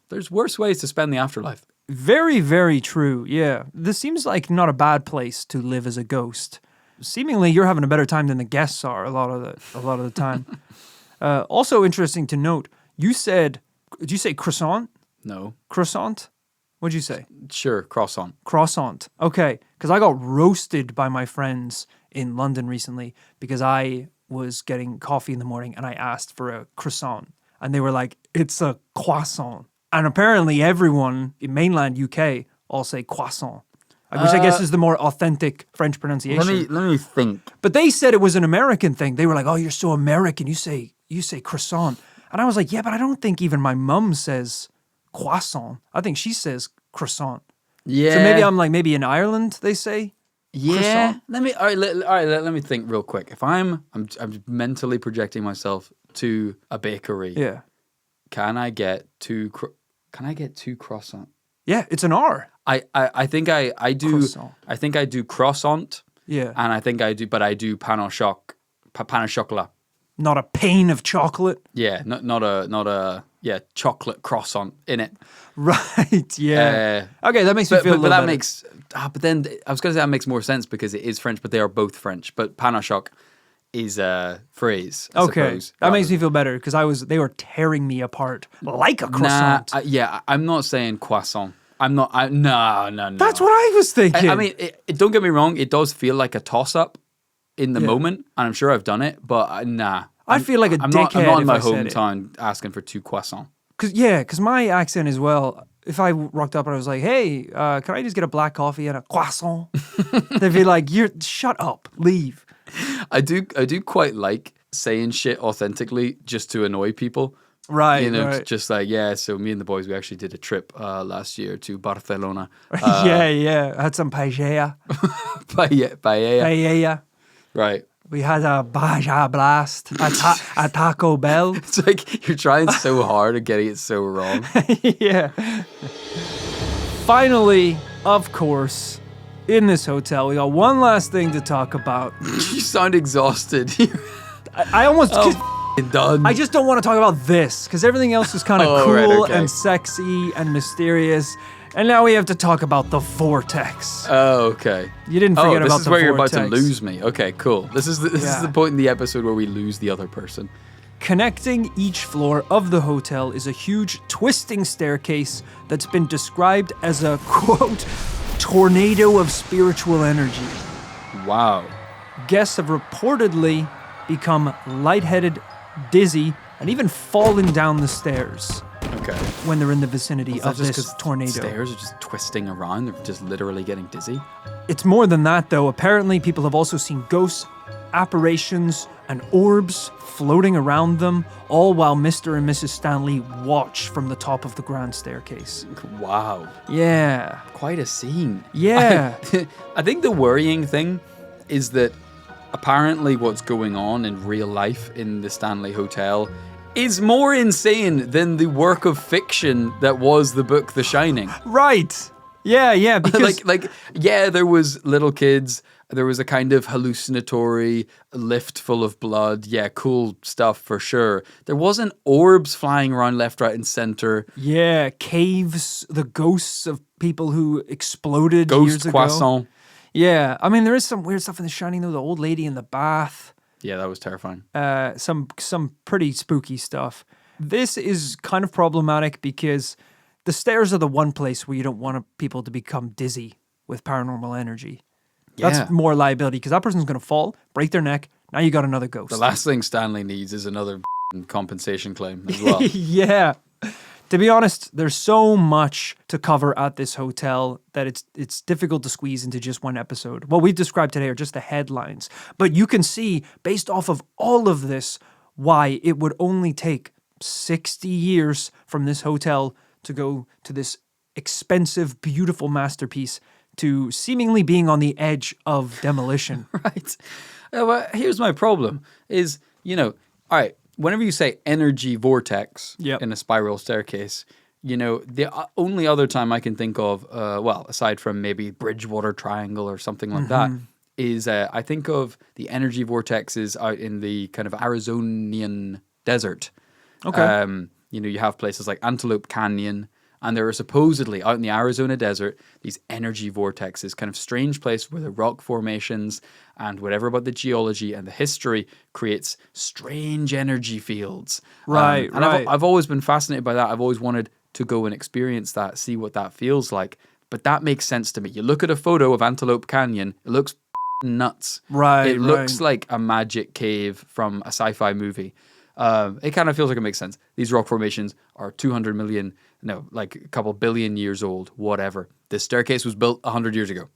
there's worse ways to spend the afterlife. Very, very true. Yeah. This seems like not a bad place to live as a ghost. Seemingly, you're having a better time than the guests are a lot of the time. Also interesting to note, did you say croissant? No. Croissant? What'd you say? Sure, croissant. Croissant. Okay. Because I got roasted by my friends in London recently because I was getting coffee in the morning and I asked for a croissant. And they were like, it's a croissant. And apparently everyone in mainland UK all say croissant, which I guess is the more authentic French pronunciation. Let me think. But they said it was an American thing. They were like, oh, you're so American. You say you say croissant. And I was like, yeah, but I don't think even my mum says croissant. I think she says croissant. Yeah. So maybe I'm like, maybe in Ireland they say croissant. Let me think real quick. If I'm mentally projecting myself to a bakery. Yeah. Can I get two croissant? Yeah, it's an R. I think I do. Croissant. I think I do croissant. Yeah. And I think I do, but I do pain au chocolat. Not a pane of chocolate. Yeah, not a chocolate croissant in it. Right, yeah. Okay, that makes me feel a little better. But then I was going to say that makes more sense because it is French, but they are both French. But pain au choc is a phrase, I suppose. That makes me feel better because they were tearing me apart like a croissant. I'm not saying croissant. No. That's what I was thinking. I mean, don't get me wrong. It does feel like a toss-up in the moment, and I'm sure I've done it, but nah. I feel like a dickhead I'm not in my if I said it. hometown asking for two croissants. Because my accent as well, if I rocked up and I was like, hey, can I just get a black coffee and a croissant? They'd be like, shut up, leave. I do quite like saying shit authentically just to annoy people. Right, right. Just like, so me and the boys, we actually did a trip last year to Barcelona. I had some paella. Paella. Right. We had a Baja Blast, a Taco Bell. It's like you're trying so hard and getting it so wrong. Yeah. Finally, of course, in this hotel, we got one last thing to talk about. You sound exhausted. I almost... done. I just don't want to talk about this because everything else is kind of cool and sexy and mysterious. And now we have to talk about the vortex. Oh, okay. You didn't forget about the vortex. This is where you're about to lose me. Okay, cool. This is the point in the episode where we lose the other person. Connecting each floor of the hotel is a huge twisting staircase that's been described as a, quote, tornado of spiritual energy. Wow. Guests have reportedly become lightheaded, dizzy, and even falling down the stairs. Okay. When they're in the vicinity of this tornado. Stairs are just twisting around. They're just literally getting dizzy. It's more than that, though. Apparently, people have also seen ghosts, apparitions, and orbs floating around them, all while Mr. and Mrs. Stanley watch from the top of the grand staircase. Wow. Yeah. Quite a scene. Yeah. I think the worrying thing is that apparently what's going on in real life in the Stanley Hotel is more insane than the work of fiction that was the book The Shining. Right. Yeah, because... there was little kids, there was a kind of hallucinatory lift full of blood. Yeah, cool stuff for sure. There wasn't orbs flying around left, right, and center. Yeah, caves, the ghosts of people who exploded years ago. Croissant. Yeah, I mean, there is some weird stuff in The Shining, though. The old lady in the bath. Yeah, that was terrifying. Some pretty spooky stuff. This is kind of problematic because the stairs are the one place where you don't want people to become dizzy with paranormal energy. Yeah. That's more liability because that person's going to fall, break their neck. Now you got another ghost. The last thing Stanley needs is another compensation claim as well. Yeah. To be honest, there's so much to cover at this hotel that it's difficult to squeeze into just one episode. What we've described today are just the headlines. But you can see, based off of all of this, why it would only take 60 years from this hotel to go to this expensive, beautiful masterpiece to seemingly being on the edge of demolition. Right. Well, here's my problem is, all right, whenever you say energy vortex in a spiral staircase, the only other time I can think of, aside from maybe Bridgewater Triangle or something like that, is I think of the energy vortexes out in the kind of Arizonian desert. Okay. You have places like Antelope Canyon, and there are supposedly out in the Arizona desert these energy vortexes, kind of strange place where the rock formations and whatever about the geology and the history creates strange energy fields. Right, and I've always been fascinated by that. I've always wanted to go and experience that, see what that feels like. But that makes sense to me. You look at a photo of Antelope Canyon, it looks nuts. Right, It looks like a magic cave from a sci-fi movie. It kind of feels like it makes sense. These rock formations are 200 million, like a couple billion years old, whatever. This staircase was built 100 years ago.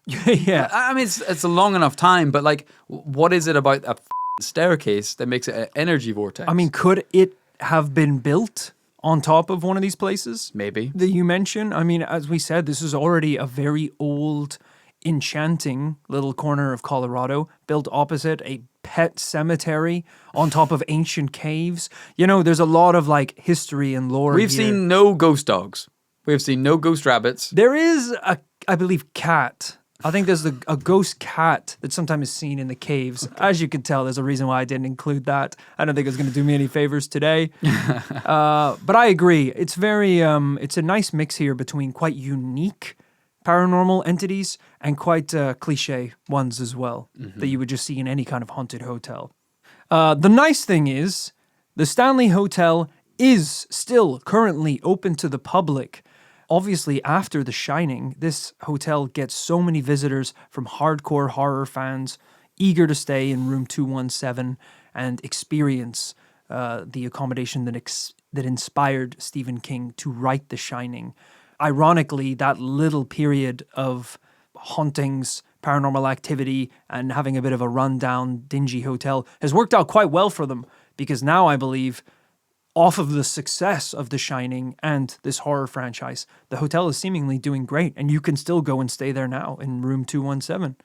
Yeah. I mean, it's a long enough time, but like, what is it about a staircase that makes it an energy vortex. I mean, could it have been built on top of one of these places maybe. that you mentioned? I mean, as we said, this is already a very old, enchanting little corner of Colorado, built opposite a pet cemetery on top of ancient caves. You know, there's a lot of like history and lore. We've here. seen no ghost dogs. We've seen no ghost rabbits. There is a, I believe, cat. I think there's a ghost cat that sometimes is seen in the caves. Okay. As you can tell, there's a reason why I didn't include that. I don't think it's going to do me any favors today. But I agree. It's very, it's a nice mix here between quite unique paranormal entities and quite cliche ones as well, that you would just see in any kind of haunted hotel. The nice thing is, the Stanley Hotel is still currently open to the public. Obviously, after The Shining, this hotel gets so many visitors from hardcore horror fans eager to stay in room 217 and experience the accommodation that inspired Stephen King to write The Shining. Ironically, that little period of hauntings, paranormal activity, and having a bit of a rundown, dingy hotel has worked out quite well for them, because now I believe, off of the success of The Shining and this horror franchise, the hotel is seemingly doing great, and you can still go and stay there now in room 217.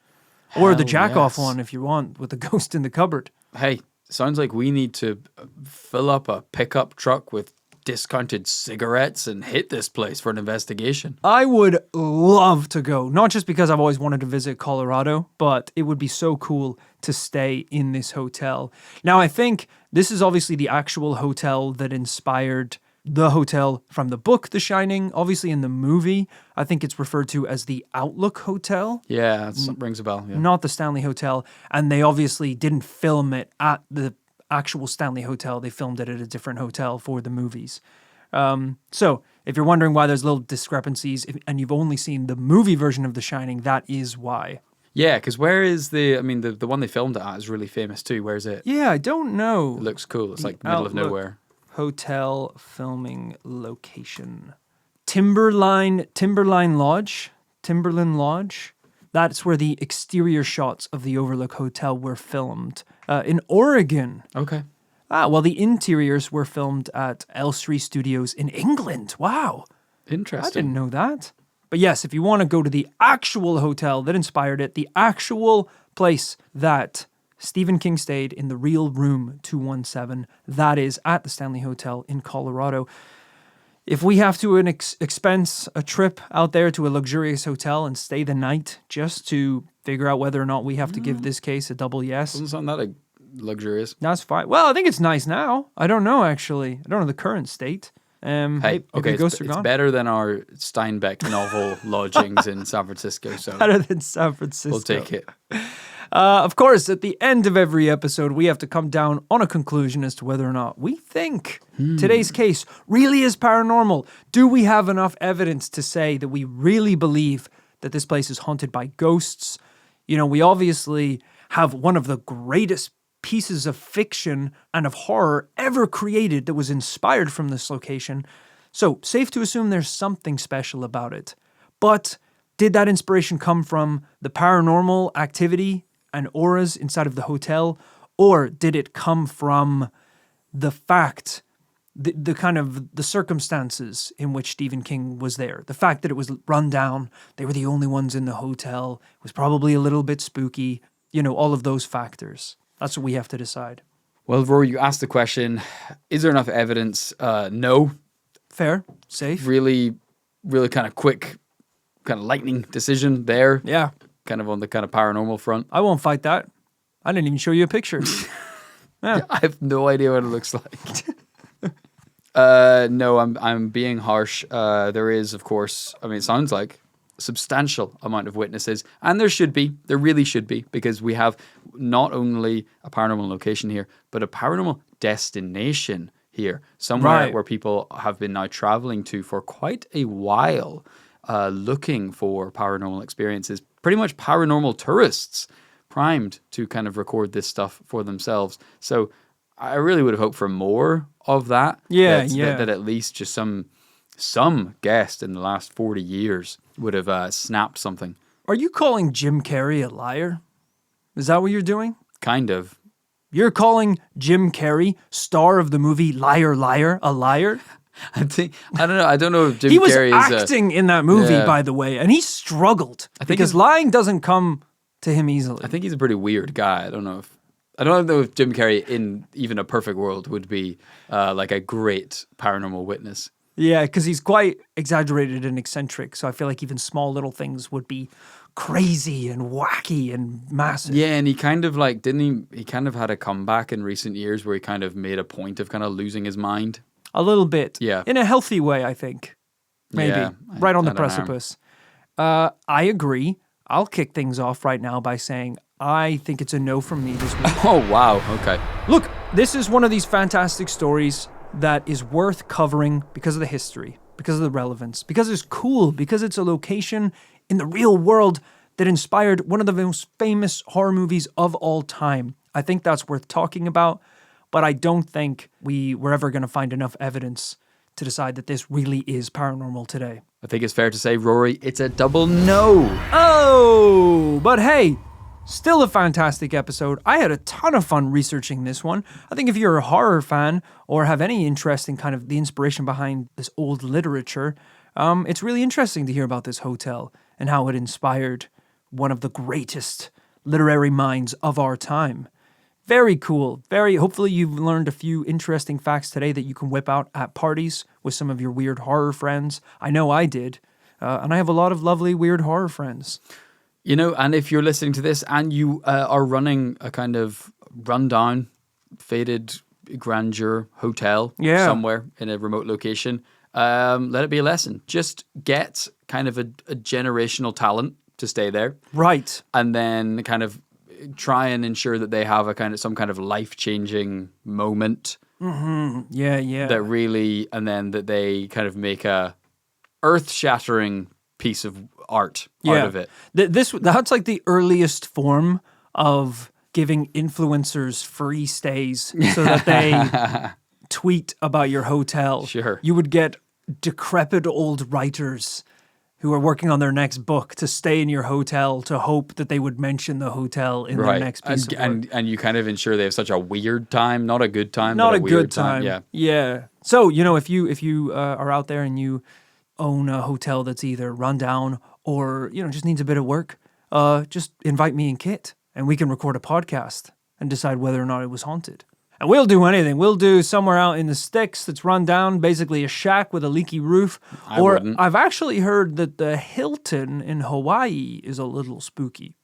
Or the jack-off one if you want, with the ghost in the cupboard. Hey, sounds like we need to fill up a pickup truck with discounted cigarettes and hit this place for an investigation. I would love to go, not just because I've always wanted to visit Colorado, but it would be so cool to stay in this hotel. Now, I think this is obviously the actual hotel that inspired the hotel from the book, The Shining. Obviously, in the movie, I think it's referred to as the Outlook Hotel. Yeah, that rings a bell. Yeah. Not the Stanley Hotel. And they obviously didn't film it at the actual Stanley Hotel. They filmed it at a different hotel for the movies. So if you're wondering why there's little discrepancies and you've only seen the movie version of The Shining, that is why. Yeah, because where is the one they filmed it at is really famous too. Where is it? Yeah, I don't know. It looks cool. It's like middle of nowhere. Hotel filming location. Timberline Lodge. That's where the exterior shots of the Overlook Hotel were filmed. In Oregon. Okay. Well, the interiors were filmed at Elstree Studios in England. Wow. Interesting. I didn't know that. But yes, if you want to go to the actual hotel that inspired it, the actual place that Stephen King stayed in, the real room 217, that is at the Stanley Hotel in Colorado. If we have to expense a trip out there to a luxurious hotel and stay the night just to figure out whether or not we have to give this case a double yes. Doesn't sound that luxurious. That's fine. Well, I think it's nice now. I don't know, actually. I don't know the current state. Hey, okay, it's better than our Steinbeck novel lodgings in San Francisco. So better than San Francisco. We'll take it. Of course, at the end of every episode, we have to come down on a conclusion as to whether or not we think today's case really is paranormal. Do we have enough evidence to say that we really believe that this place is haunted by ghosts? You know, we obviously have one of the greatest pieces of fiction and of horror ever created that was inspired from this location. So, safe to assume there's something special about it. But did that inspiration come from the paranormal activity and auras inside of the hotel, or did it come from the fact, the kind of the circumstances in which Stephen King was there? The fact that it was run down, they were the only ones in the hotel, it was probably a little bit spooky, you know, all of those factors. That's what we have to decide. Well, Rory, you asked the question, is there enough evidence? No. Fair, safe. Really kind of quick, kind of lightning decision there. Yeah. Kind of on the kind of paranormal front. I won't fight that. I didn't even show you a picture. Yeah. I have no idea what it looks like. No, I'm being harsh. There is, of course, I mean, it sounds like a substantial amount of witnesses, and there really should be, because we have not only a paranormal location here, but a paranormal destination here, somewhere where people have been now traveling to for quite a while, looking for paranormal experiences. Pretty much paranormal tourists primed to kind of record this stuff for themselves. So I really would have hoped for more of that. That at least just some guest in the last 40 years would have snapped something. Are you calling Jim Carrey a liar? Is that what you're doing? Kind of. You're calling Jim Carrey, star of the movie Liar, Liar, a liar? I don't know. I don't know if Jim He was Carrey is acting in that movie, Yeah. by the way, and he struggled think because he's- lying doesn't come to him easily. I think he's a pretty weird guy. I don't know if Jim Carrey in even a perfect world would be like a great paranormal witness. Yeah, because he's quite exaggerated and eccentric, so I feel like even small little things would be crazy and wacky and massive. Yeah, and he kind of like didn't he kind of had a comeback in recent years where he kind of made a point of kind of losing his mind. A little bit. Yeah. In a healthy way, I think. Maybe. Yeah, right on the I don't know. precipice. I agree. I'll kick things off right now by saying I think it's a no from me this week. Oh wow, okay. Look, this is one of these fantastic stories that is worth covering because of the history, because of the relevance, because it's cool, because it's a location in the real world that inspired one of the most famous horror movies of all time. I think that's worth talking about, but I don't think we were ever going to find enough evidence to decide that this really is paranormal today. I think it's fair to say, Rory, it's a double no. Oh, but hey, still a fantastic episode. I had a ton of fun researching this one. I think if you're a horror fan or have any interest in kind of the inspiration behind this old literature, it's really interesting to hear about this hotel and how it inspired one of the greatest literary minds of our time. Very cool. Hopefully you've learned a few interesting facts today that you can whip out at parties with some of your weird horror friends. I know I did. And I have a lot of lovely weird horror friends. You know, and if you're listening to this and you are running a kind of rundown, faded grandeur hotel somewhere in a remote location, let it be a lesson. Just get kind of a generational talent to stay there. Right. And then kind of try and ensure that they have some kind of life-changing moment. Yeah. That really, and then that they kind of make a earth-shattering piece of art out of it. That's like the earliest form of giving influencers free stays so that they tweet about your hotel. Sure. You would get decrepit old writers who are working on their next book to stay in your hotel to hope that they would mention the hotel in their next piece of work. And you kind of ensure they have such a weird time, not a good time, Not but a a weird good time. Yeah. Yeah. So, if you are out there and you own a hotel that's either run down or, just needs a bit of work, just invite me and Kit and we can record a podcast and decide whether or not it was haunted. And we'll do anything. We'll do somewhere out in the sticks that's run down, basically a shack with a leaky roof. I've actually heard that the Hilton in Hawaii is a little spooky.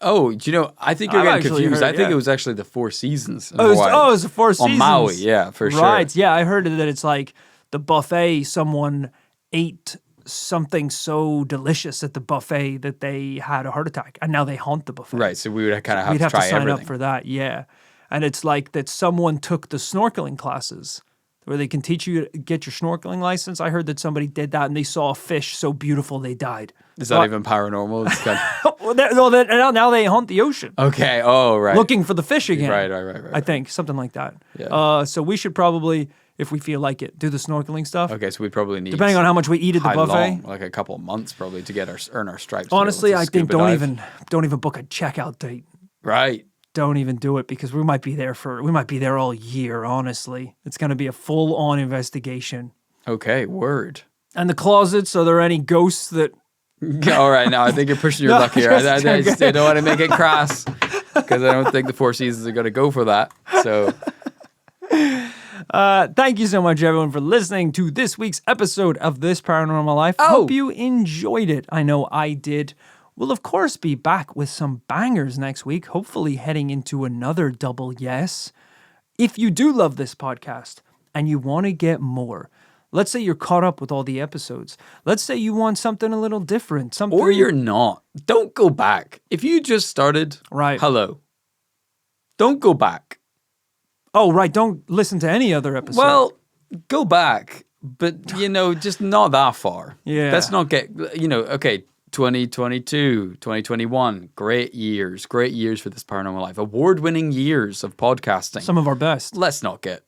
Oh, I think you're I've getting actually confused. heard, I think yeah. it was actually the Four Seasons in It was Hawaii. the Four Seasons. On Maui, yeah, for sure. Right, yeah, I heard that it's like the buffet, someone ate something so delicious at the buffet that they had a heart attack, and now they haunt the buffet. Right, so we would kind of have We'd to have try to sign everything. up for that, yeah. And it's like that someone took the snorkeling classes where they can teach you to get your snorkeling license. I heard that somebody did that and they saw a fish so beautiful they died. Is that even paranormal? It's kind Now they haunt the ocean. Okay, oh, right. Looking for the fish again. Right. I think, something like that. Yeah. So we should probably, if we feel like it, do the snorkeling stuff. Okay, so we probably need... Depending on how much we eat at the buffet. long, like a couple of months probably to earn our stripes. to be able Honestly, to I think scuba dive. don't even book a checkout date. Right. Don't even do it because we might be there all year, honestly. It's going to be a full-on investigation. Okay, word. And the closets, are there any ghosts that... All right, now I think you're pushing your luck here. I don't want to make it crass because I don't think the Four Seasons are going to go for that. So... Thank you so much, everyone, for listening to this week's episode of This Paranormal Life. Hope you enjoyed it. I know I did. We'll, of course, be back with some bangers next week, hopefully heading into another double yes. If you do love this podcast and you want to get more, let's say you're caught up with all the episodes. Let's say you want something a little different. Or you're not. Don't go back. If you just started, Right. hello. Don't go back. Oh, right. Don't listen to any other episode. Well, go back, but, just not that far. Yeah. Let's not get, okay, 2022, 2021, great years for This Paranormal Life. Award-winning years of podcasting. Some of our best. Let's not get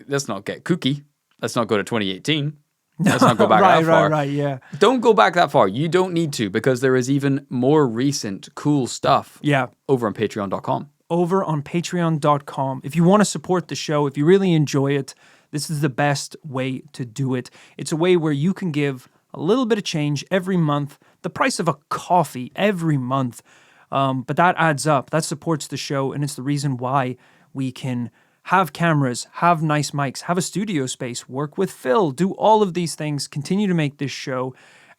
kooky. Let's not go to 2018. Let's not go back that far. Right, yeah. Don't go back that far. You don't need to because there is even more recent cool stuff Yeah. over on patreon.com. over on patreon.com. If you want to support the show, if you really enjoy it, this is the best way to do it. It's a way where you can give a little bit of change every month, the price of a coffee every month. But that adds up. That supports the show, and it's the reason why we can have cameras, have nice mics, have a studio space, work with Phil, do all of these things, continue to make this show.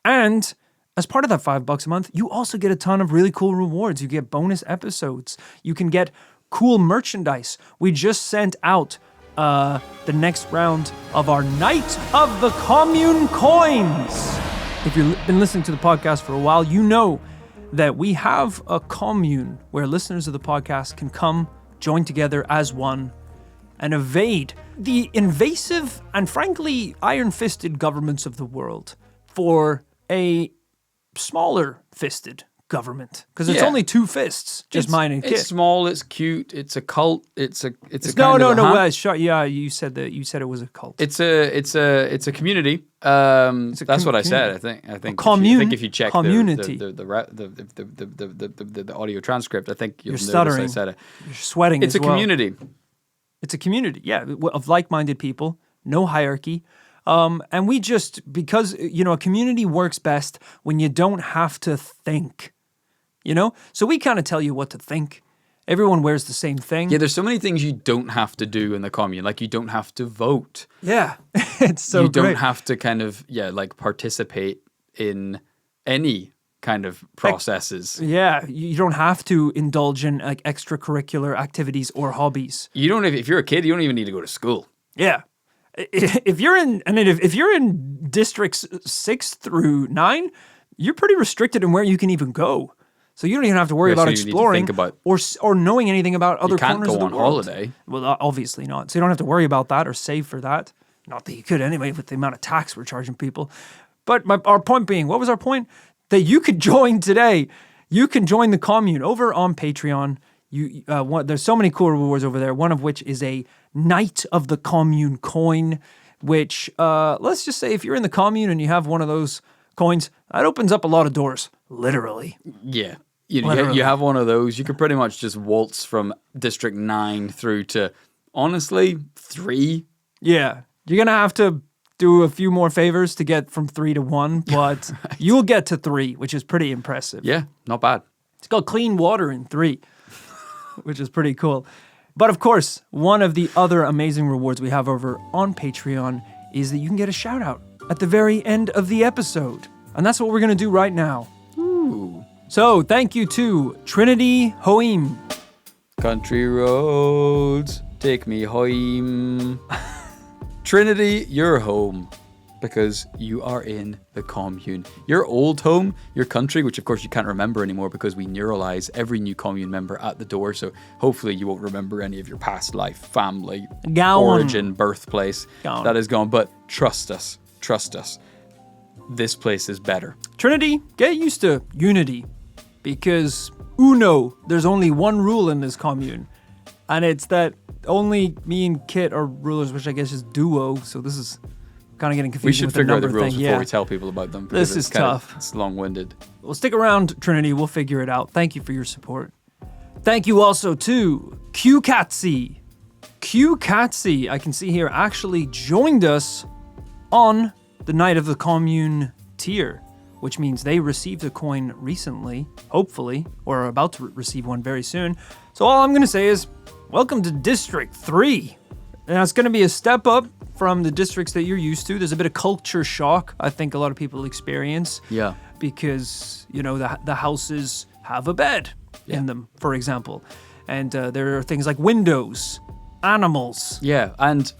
And as part of that $5 a month, you also get a ton of really cool rewards. You get bonus episodes. You can get cool merchandise. We just sent out the next round of our Night of the Commune coins. If you've been listening to the podcast for a while, you know that we have a commune where listeners of the podcast can come, join together as one, and evade the invasive and frankly iron-fisted governments of the world for a smaller-fisted government. Because it's only two fists, just mine and Kit. It's small, it's cute, it's a cult, it's a yeah, you said it was a cult. It's a community. That's what I said. I think. Commune. If you check community. The audio transcript, I think you're stuttering. I said it. You're sweating. It's a community. It's a community, yeah, of like-minded people, no hierarchy. And we just, because, a community works best when you don't have to think, So we kind of tell you what to think. Everyone wears the same thing. Yeah, there's so many things you don't have to do in the commune. Like, you don't have to vote. Yeah, it's so You don't great. have to kind of, participate in any kind of processes. Yeah, you don't have to indulge in like extracurricular activities or hobbies. You don't. If you're a kid, you don't even need to go to school. Yeah, if you're in districts 6 through 9, you're pretty restricted in where you can even go. So you don't even have to worry about exploring or knowing anything about other corners of the world. You can't go on holiday. Well, obviously not. So you don't have to worry about that or save for that. Not that you could anyway with the amount of tax we're charging people. But our point being, what was our point? That you could join today. You can join the commune over on Patreon. There's so many cool rewards over there, one of which is a Night of the Commune coin, which, let's just say if you're in the commune and you have one of those coins, that opens up a lot of doors, literally. Yeah. You have one of those, you could pretty much just waltz from District 9 through to, honestly, 3. Yeah. You're going to have to do a few more favors to get from 3 to 1, but right. You'll get to 3, which is pretty impressive. Yeah, not bad. It's got clean water in 3, which is pretty cool. But of course, one of the other amazing rewards we have over on Patreon is that you can get a shout out at the very end of the episode. And that's what we're going to do right now. Ooh. So thank you to Trinity Hoim. Country roads, take me home. Trinity, you're home because you are in the commune. Your old home, your country, which of course you can't remember anymore because we neuralize every new commune member at the door. So hopefully you won't remember any of your past life, family, origin, birthplace. That is gone. But trust us. This place is better. Trinity, get used to unity because there's only one rule in this commune. And it's that only me and Kit are rulers, which I guess is duo. So this is kind of getting confusing. We should figure out the rules before we tell people about them. This is tough. It's long-winded. Well, stick around, Trinity. We'll figure it out. Thank you for your support. Thank you also to Q-Catsy. Q-Catsy, I can see here, actually joined us on the Night of the Commune tier, which means they received a coin recently, hopefully, or are about to receive one very soon. So all I'm going to say is, welcome to District 3. Now, it's going to be a step up from the districts that you're used to. There's a bit of culture shock, I think a lot of people experience. Yeah. Because, the houses have a bed in them, for example. And there are things like windows, animals. Yeah, and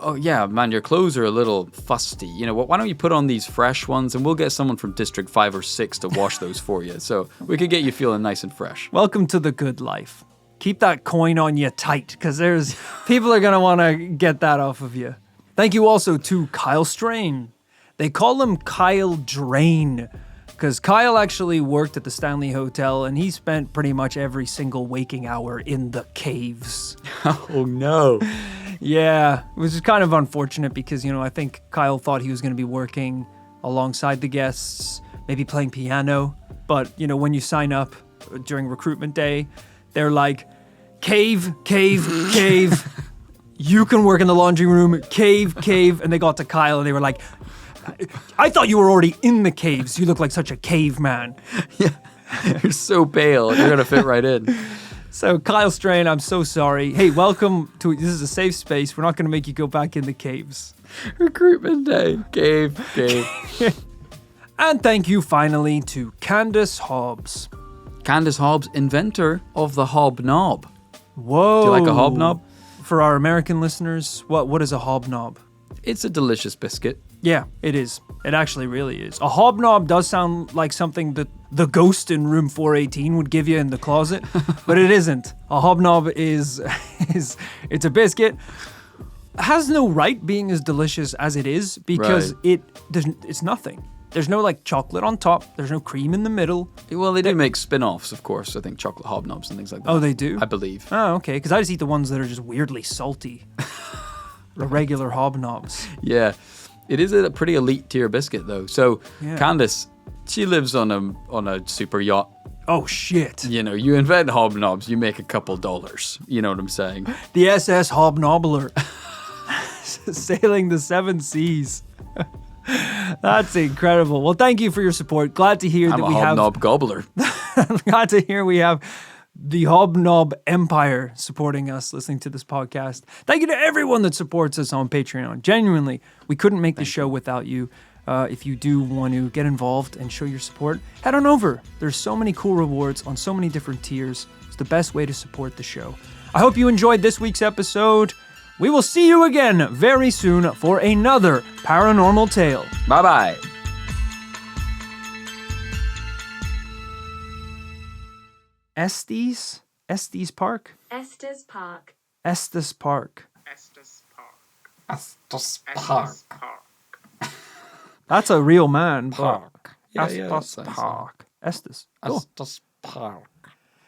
oh yeah, man, your clothes are a little fusty. You know what? Why don't you put on these fresh ones and we'll get someone from District 5 or 6 to wash those for you. So we could get you feeling nice and fresh. Welcome to the good life. Keep that coin on you tight because there's people are going to want to get that off of you. Thank you also to Kyle Strain. They call him Kyle Drain because Kyle actually worked at the Stanley Hotel and he spent pretty much every single waking hour in the caves. Oh no. Yeah, which is kind of unfortunate because, I think Kyle thought he was going to be working alongside the guests, maybe playing piano. But, when you sign up during recruitment day, They're like, cave, cave, cave. You can work in the laundry room, cave, cave. And they got to Kyle and they were like, I thought you were already in the caves. You look like such a caveman. Yeah, you're so pale. You're gonna fit right in. So Kyle Strain, I'm so sorry. Hey, welcome to, this is a safe space. We're not going to make you go back in the caves. Recruitment day. Cave. And thank you finally to Candace Hobbs. Candace Hobbs, inventor of the hobnob. Whoa. Do you like a hobnob? For our American listeners, what is a hobnob? It's a delicious biscuit. Yeah, it is. It actually really is. A hobnob does sound like something that the ghost in room 418 would give you in the closet, but it isn't. A hobnob is it's a biscuit. Has no right being as delicious as it is because it's nothing. There's no like chocolate on top. There's no cream in the middle. Well, they do make spin-offs, of course. I think chocolate hobnobs and things like that. Oh, they do? I believe. Oh, okay. Because I just eat the ones that are just weirdly salty. The regular hobnobs. Yeah. It is a pretty elite tier biscuit, though. So, Yeah. Candace, she lives on a super yacht. Oh, shit. You know, you invent hobnobs, you make a couple dollars. You know what I'm saying? The SS Hobnobler. Sailing the seven seas. That's incredible. Well, thank you for your support. Glad to hear I'm that a we have... hobnob gobbler. Glad to hear we have the Hobnob Empire supporting us, listening to this podcast. Thank you to everyone that supports us on Patreon. Genuinely, we couldn't make the show without you. If you do want to get involved and show your support, head on over. There's so many cool rewards on so many different tiers. It's the best way to support the show. I hope you enjoyed this week's episode. We will see you again very soon for another paranormal tale. Bye-bye. Estes Park? Estes Park. Estes Park. Estes Park. Estes Estes Park. That's a real man. Park. Yeah, Estes that's nice. Park. Estes. Cool. Estes Park.